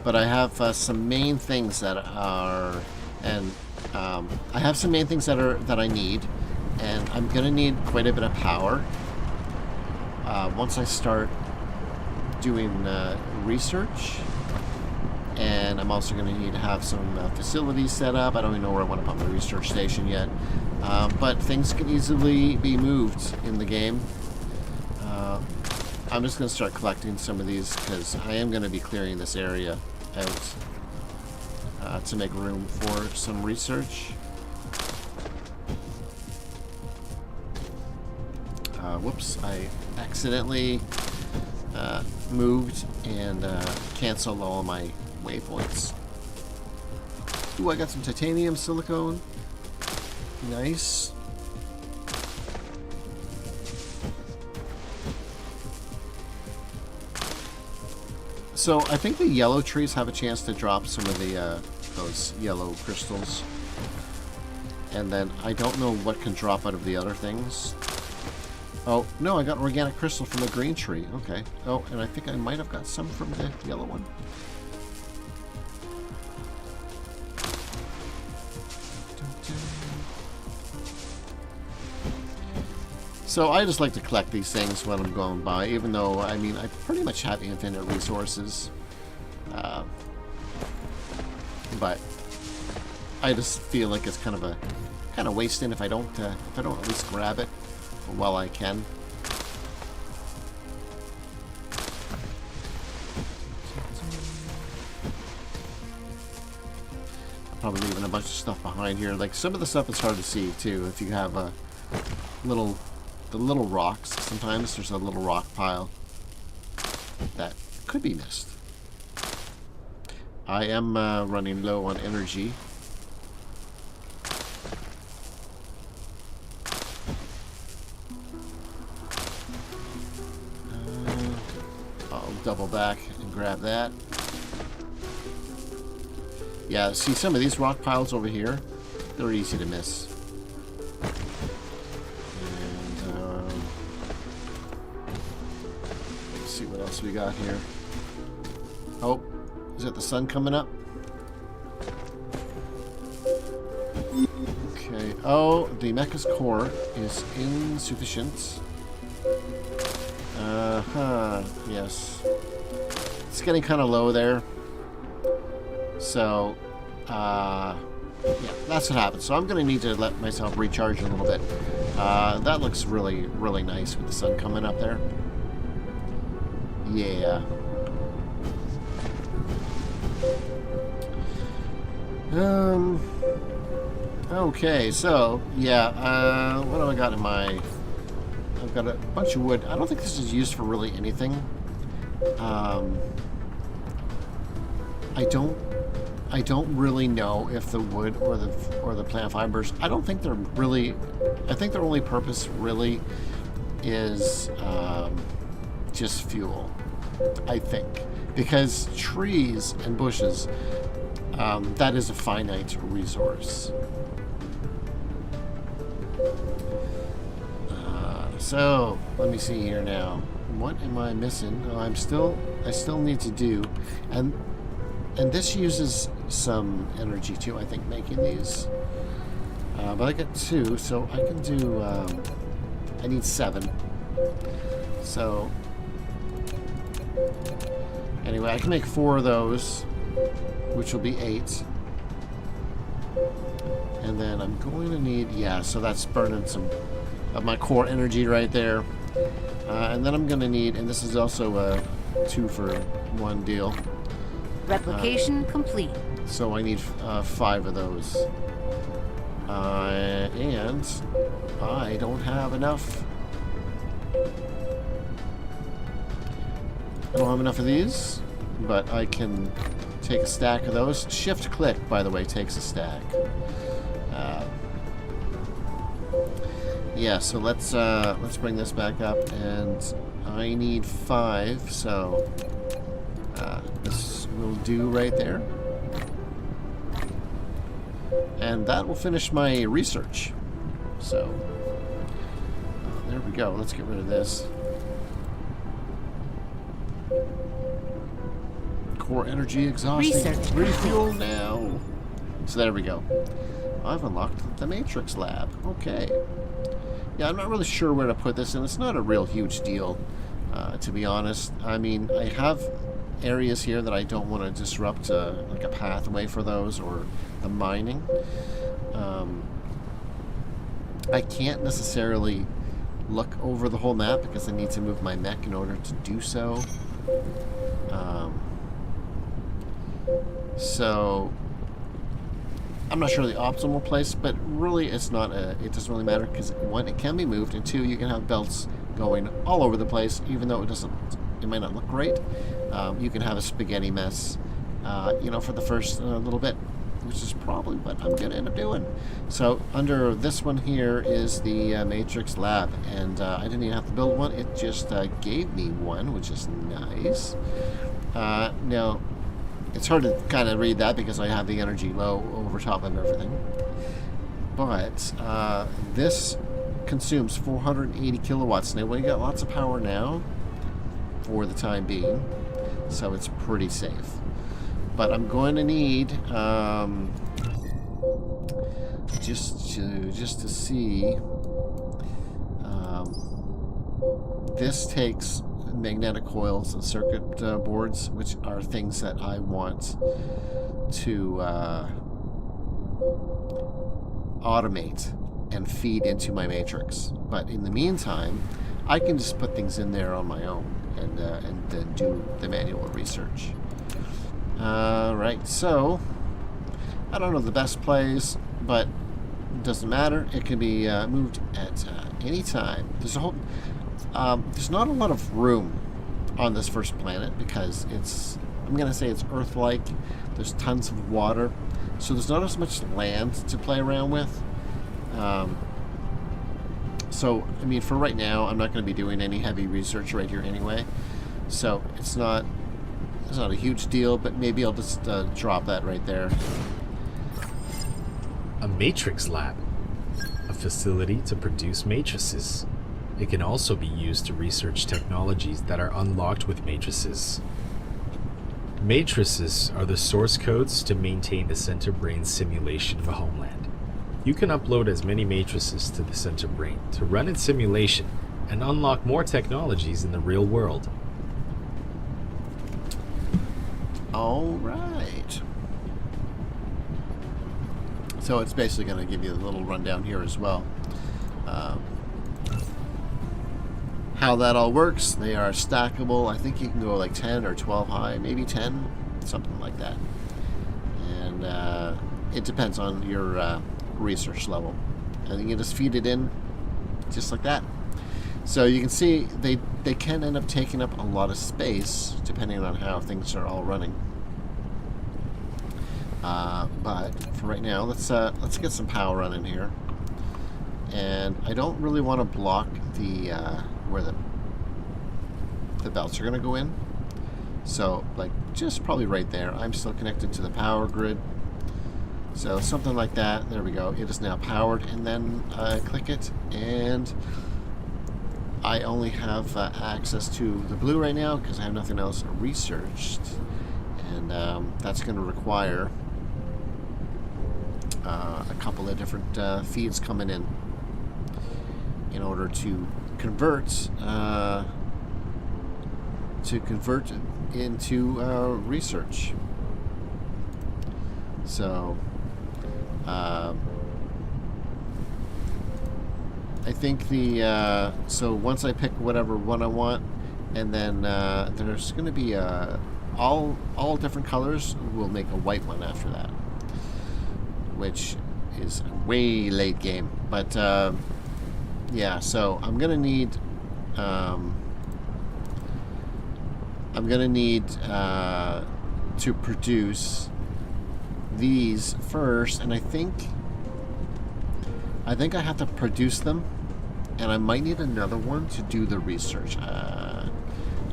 but I have some main things that are, and I have some main things that I need, and I'm gonna need quite a bit of power once I start doing research. And I'm also going to need to have some facilities set up. I don't even know where I want to put my research station yet. But things can easily be moved in the game. I'm just going to start collecting some of these because I am going to be clearing this area out to make room for some research. Whoops, I accidentally moved and canceled all my waypoints. Ooh, I got some titanium silicone. Nice. So I think the yellow trees have a chance to drop some of the those yellow crystals. And then I don't know what can drop out of the other things. Oh, no, I got organic crystal from the green tree. Okay. Oh, and I think I might have got some from the yellow one. So I just like to collect these things when I'm going by, even though, I mean, I pretty much have infinite resources. But I just feel like it's kind of wasting if I don't at least grab it while I can. I'm probably leaving a bunch of stuff behind here. Like some of the stuff is hard to see too if you have a the little rocks. Sometimes there's a little rock pile that could be missed. I am running low on energy. I'll double back and grab that. Yeah, see some of these rock piles over here, they're easy to miss. What else we got here? Oh, is that the sun coming up? Okay. Oh, the mecha's core is insufficient. Yes. It's getting kind of low there. So, yeah, that's what happens. So I'm going to need to let myself recharge a little bit. That looks really, really nice with the sun coming up there. Yeah. Okay, so, yeah, what do I got in my... I've got a bunch of wood. I don't think this is used for really anything. I don't really know if the wood or the plant fibers, I don't think they're really... I think their only purpose really is just fuel. I think, because trees and bushes, that is a finite resource. So let me see here now. What am I missing? Oh, I still need to do, and this uses some energy too. I think making these, but I got 2, so I can do. I need 7. So. Anyway, I can make 4 of those, which will be 8. And then I'm going to need, yeah, so that's burning some of my core energy right there. And then I'm going to need, and this is also a 2 for 1 deal. Replication complete. So I need 5 of those. And I don't have enough. I don't have enough of these, but I can take a stack of those. Shift click, by the way, takes a stack. Yeah, so let's bring this back up, and I need 5, so this will do right there, and that will finish my research. So there we go. Let's get rid of this. Core energy exhausting. Research Refuel now. So there we go. I've unlocked the Matrix Lab. Okay. Yeah, I'm not really sure where to put this, and it's not a real huge deal, to be honest. I mean, I have areas here that I don't want to disrupt, like a pathway for those or the mining. I can't necessarily look over the whole map because I need to move my mech in order to do so. So I'm not sure the optimal place, but really it's not it doesn't really matter because one, it can be moved, and two, you can have belts going all over the place, even though it might not look great. You can have a spaghetti mess, you know, for the first little bit, which is probably what I'm gonna end up doing. So under this one here is the Matrix Lab, and I didn't even have to build one, it just gave me one, which is nice. Now it's hard to kind of read that because I have the energy low over top of everything, but this consumes 480 kilowatts. Now we got lots of power now for the time being, so it's pretty safe. But I'm going to need just to see. This takes magnetic coils and circuit boards, which are things that I want to automate and feed into my matrix. But in the meantime, I can just put things in there on my own and then do the manual research. Right, so I don't know the best place, but it doesn't matter. It can be moved at any time. There's not a lot of room on this first planet because I'm gonna say it's Earth-like. There's tons of water, so there's not as much land to play around with. So I mean, for right now, I'm not going to be doing any heavy research right here anyway. So it's not a huge deal, but maybe I'll just drop that right there. A matrix lab, a facility to produce matrices. It can also be used to research technologies that are unlocked with matrices. Matrices are the source codes to maintain the center brain simulation of a homeland. You can upload as many matrices to the center brain to run its simulation and unlock more technologies in the real world. All right. So it's basically going to give you a little rundown here as well. How that all works. They are stackable. I think you can go like 10 or 12 high, maybe 10, something like that. And it depends on your research level. And you can just feed it in just like that. So you can see they can end up taking up a lot of space depending on how things are all running. But for right now, let's get some power running here. And I don't really want to block the where the belts are going to go in. So like just probably right there. I'm still connected to the power grid. So something like that. There we go. It is now powered, and then click it, and I only have access to the blue right now because I have nothing else researched, and that's going to require a couple of different feeds coming in order to convert into research. So I think so once I pick whatever one I want, and then there's going to be all different colors will make a white one after that, which is way late game. But yeah, so I'm gonna need to produce these first, and I think I have to produce them, and I might need another one to do the research,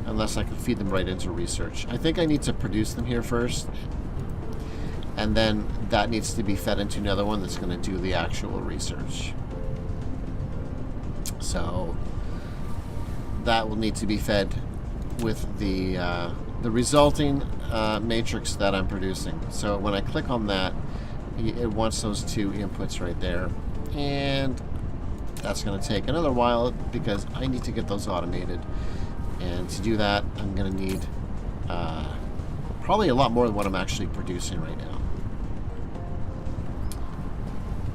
unless I can feed them right into research. I think I need to produce them here first, and then that needs to be fed into another one that's going to do the actual research. So that will need to be fed with the the resulting matrix that I'm producing. So when I click on that, it wants those two inputs right there. And that's going to take another while because I need to get those automated. And to do that, I'm going to need probably a lot more than what I'm actually producing right now.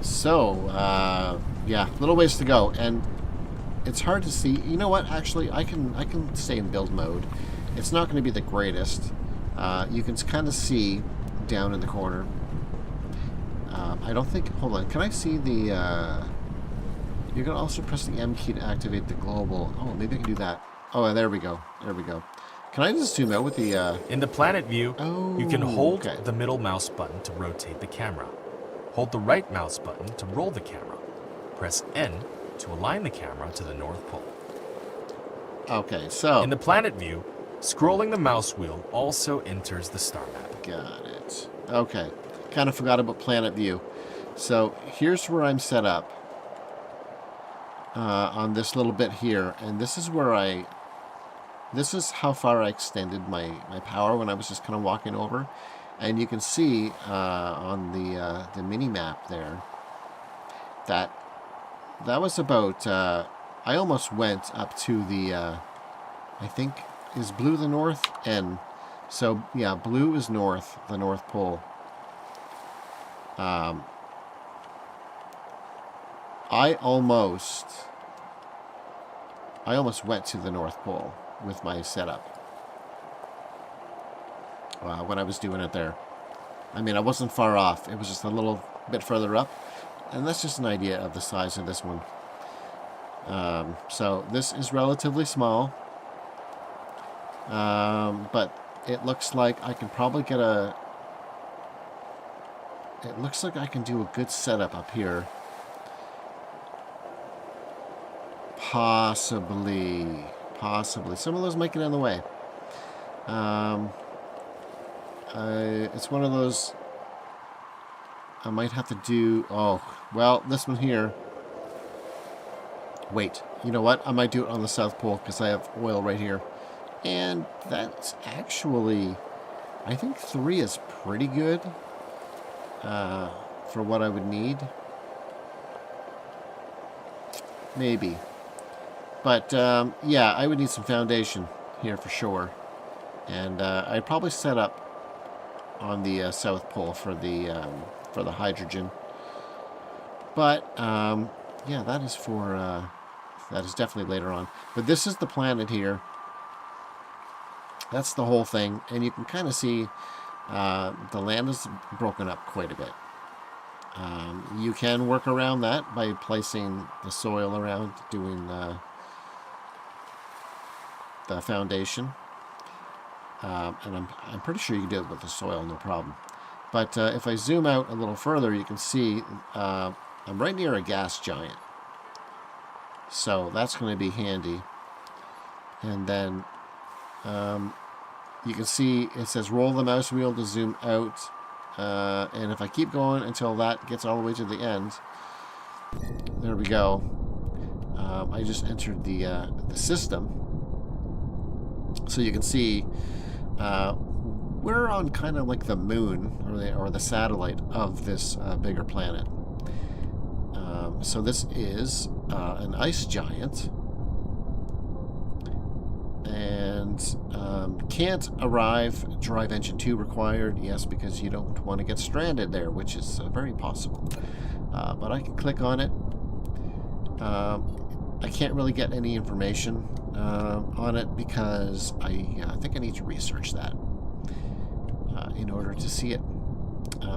So, yeah, little ways to go. And it's hard to see. You know what? Actually, I can stay in build mode. It's not going to be the greatest. You can kind of see down in the corner. I don't think... Hold on. Can I see the... You're going to also press the M key to activate the global... Oh, maybe I can do that. Oh, there we go. There we go. Can I just zoom out with the... In the planet view, you can hold okay. the middle mouse button to rotate the camera. Hold the right mouse button to roll the camera. Press N to align the camera to the North Pole. Okay, so... In the planet view, scrolling the mouse wheel also enters the star map. Got it. Okay. Kind of forgot about planet view. So here's where I'm set up on this little bit here, and this is where this is how far I extended my power when I was just kind of walking over, and you can see on the mini map there that was about I almost went up to the I think is blue the north end. So yeah, blue is north, the North Pole. I almost went to the North Pole with my setup when I was doing it there. I mean, I wasn't far off. It was just a little bit further up, and that's just an idea of the size of this one. So this is relatively small, but it looks like I can probably get a... It looks like I can do a good setup up here. Possibly. Some of those might get in the way. It's one of those... I might have to do... Oh, well, this one here. Wait, you know what? I might do it on the South Pole because I have oil right here. And that's actually... I think 3 is pretty good. For what I would need. Maybe. But, yeah, I would need some foundation here for sure. And I'd probably set up on the South Pole for the hydrogen. But, yeah, that is for... that is definitely later on. But this is the planet here. That's the whole thing. And you can kind of see... the land is broken up quite a bit. You can work around that by placing the soil around, doing the foundation. And I'm pretty sure you can do it with the soil, no problem. But if I zoom out a little further, you can see I'm right near a gas giant. So that's going to be handy. And then... you can see it says roll the mouse wheel to zoom out, and if I keep going until that gets all the way to the end, there we go. I just entered the system, so you can see we're on kind of like the moon or the satellite of this bigger planet. So this is an ice giant. And can't arrive, drive engine 2 required. Yes, because you don't want to get stranded there, which is very possible. But I can click on it. I can't really get any information on it because I think I need to research that in order to see it.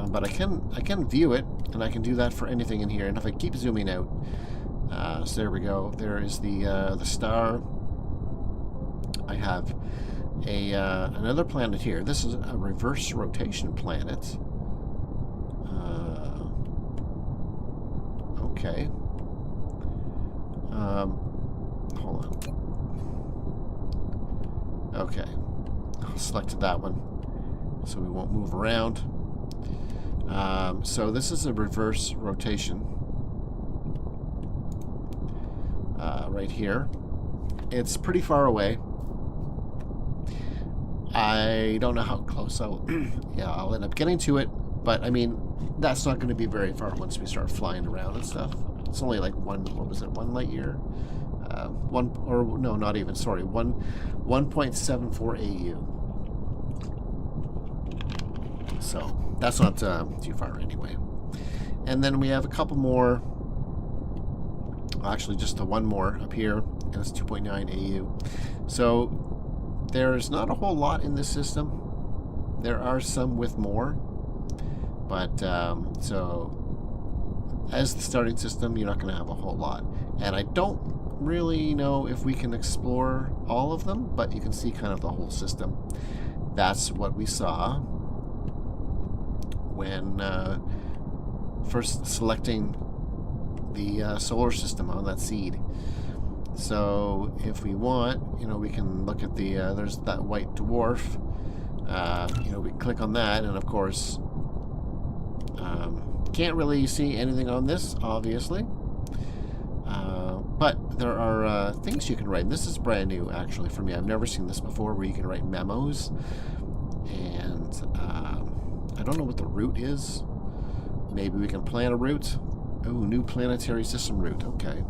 But I can view it, and I can do that for anything in here. And if I keep zooming out, so there we go. There is the star. I have another planet here. This is a reverse rotation planet. Okay. Hold on. Okay. I selected that one, so we won't move around. So this is a reverse rotation. Right here. It's pretty far away. I don't know how close I'll end up getting to it, but I mean, that's not going to be very far once we start flying around and stuff. It's only like one light year? Not even, sorry, 1.74 AU. So that's not too far anyway. And then we have a couple more, actually just the one more up here, and it's 2.9 AU. So there's not a whole lot in this system. There are some with more, but so as the starting system, you're not going to have a whole lot. And I don't really know if we can explore all of them, but you can see kind of the whole system. That's what we saw when first selecting the solar system on that seed. So if we want, we can look at the there's that white dwarf. We click on that, and of course can't really see anything on this, obviously, but there are things you can write. This is brand new actually for me. I've never seen this before, where you can write memos, and I don't know what the route is. Maybe we can plan a route. Oh, new planetary system route. Okay.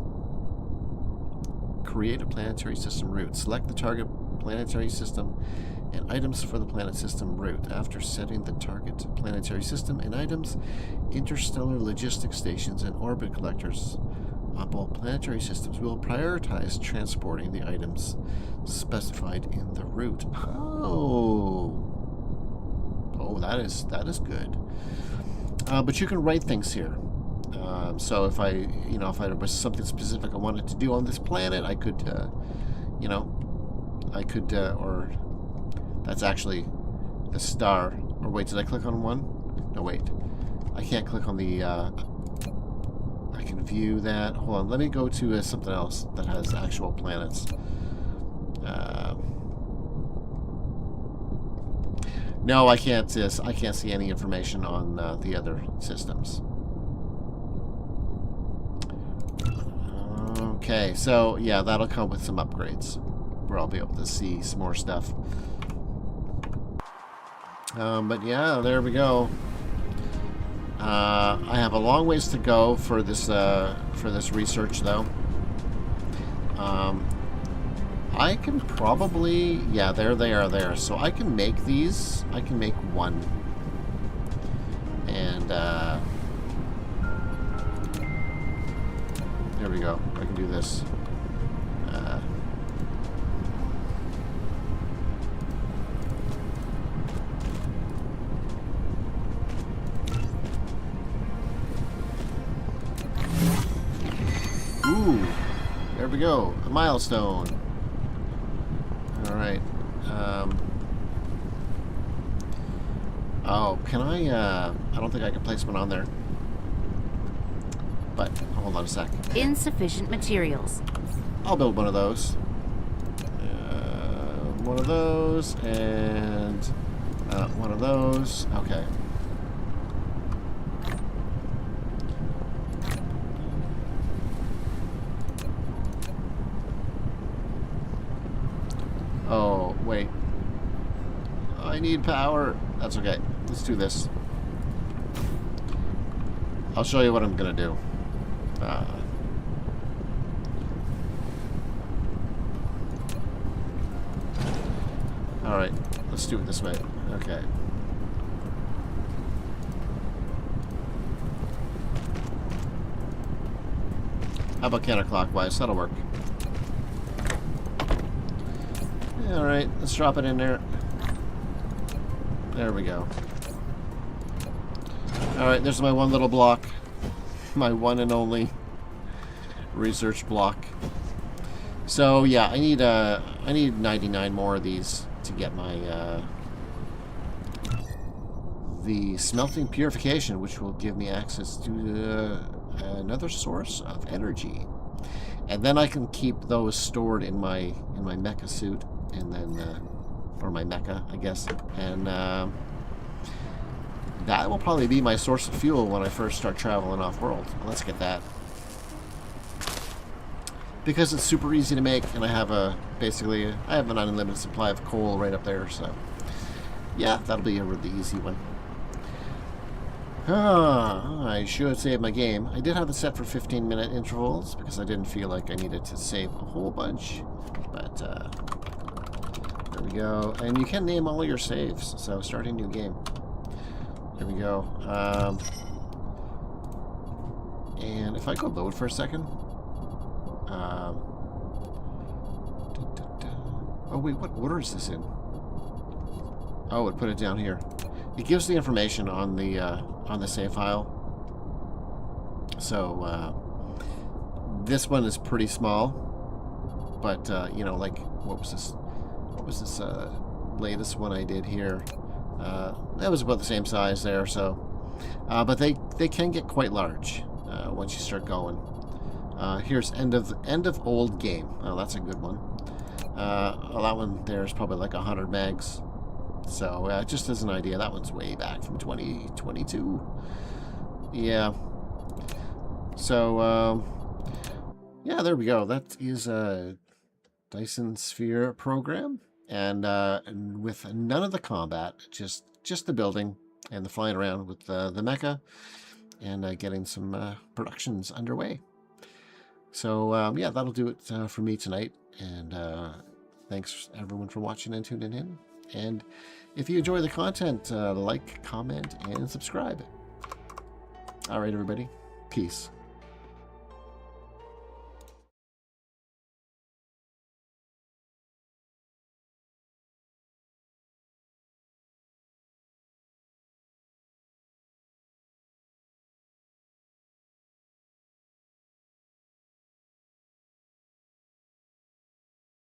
Create a planetary system route. Select the target planetary system and items for the planet system route. After setting the target planetary system and items, interstellar logistics stations and orbit collectors on both planetary systems will prioritize transporting the items specified in the route. Oh, that is good. But you can write things here. So if I was something specific I wanted to do on this planet, I could, or that's actually the star. Or wait, did I click on one? No, wait. I can't click on the, I can view that. Hold on, let me go to something else that has actual planets. No, I can't see any information on the other systems. Okay, so yeah, that'll come with some upgrades, where I'll be able to see some more stuff. But yeah, there we go. I have a long ways to go for this research, though. I can probably, yeah, there they are there. So I can make these. I can make one, and there we go. I can do this. Ooh, there we go. A milestone. All right. Oh, can I don't think I can place one on there. But hold on a sec. Insufficient materials. I'll build one of those. One of those, and one of those. Okay. Oh, wait. I need power. That's okay. Let's do this. I'll show you what I'm going to do. Alright, let's do it this way. Okay. How about counterclockwise? That'll work. Alright, let's drop it in there. There we go. Alright, there's my one little block. My one and only research block. So yeah, I need 99 more of these to get my the smelting purification, which will give me access to another source of energy, and then I can keep those stored in my mecha suit, and then or my mecha, I guess, and that will probably be my source of fuel when I first start traveling off-world. Let's get that. Because it's super easy to make, and I have basically an unlimited supply of coal right up there, so Yeah, that'll be a really easy one. I should save my game. I did have it set for 15-minute intervals because I didn't feel like I needed to save a whole bunch. But there we go. And you can name all your saves. So starting new game. There we go. And if I go load for a second. Oh wait, what order is this in? Oh, it put it down here. It gives the information on the save file. So this one is pretty small, but you know, like what was this? What was this latest one I did here? That was about the same size there. So, but they can get quite large once you start going. Here's end of old game. Oh, that's a good one. That one there is probably like 100 megs. So just as an idea, that one's way back from 2022. Yeah. So yeah, there we go. That is a Dyson Sphere Program, and with none of the combat, just the building and the flying around with the mecha, and getting some productions underway. So yeah, that'll do it for me tonight. And thanks everyone for watching and tuning in. And if you enjoy the content, like, comment, and subscribe. All right, everybody. Peace.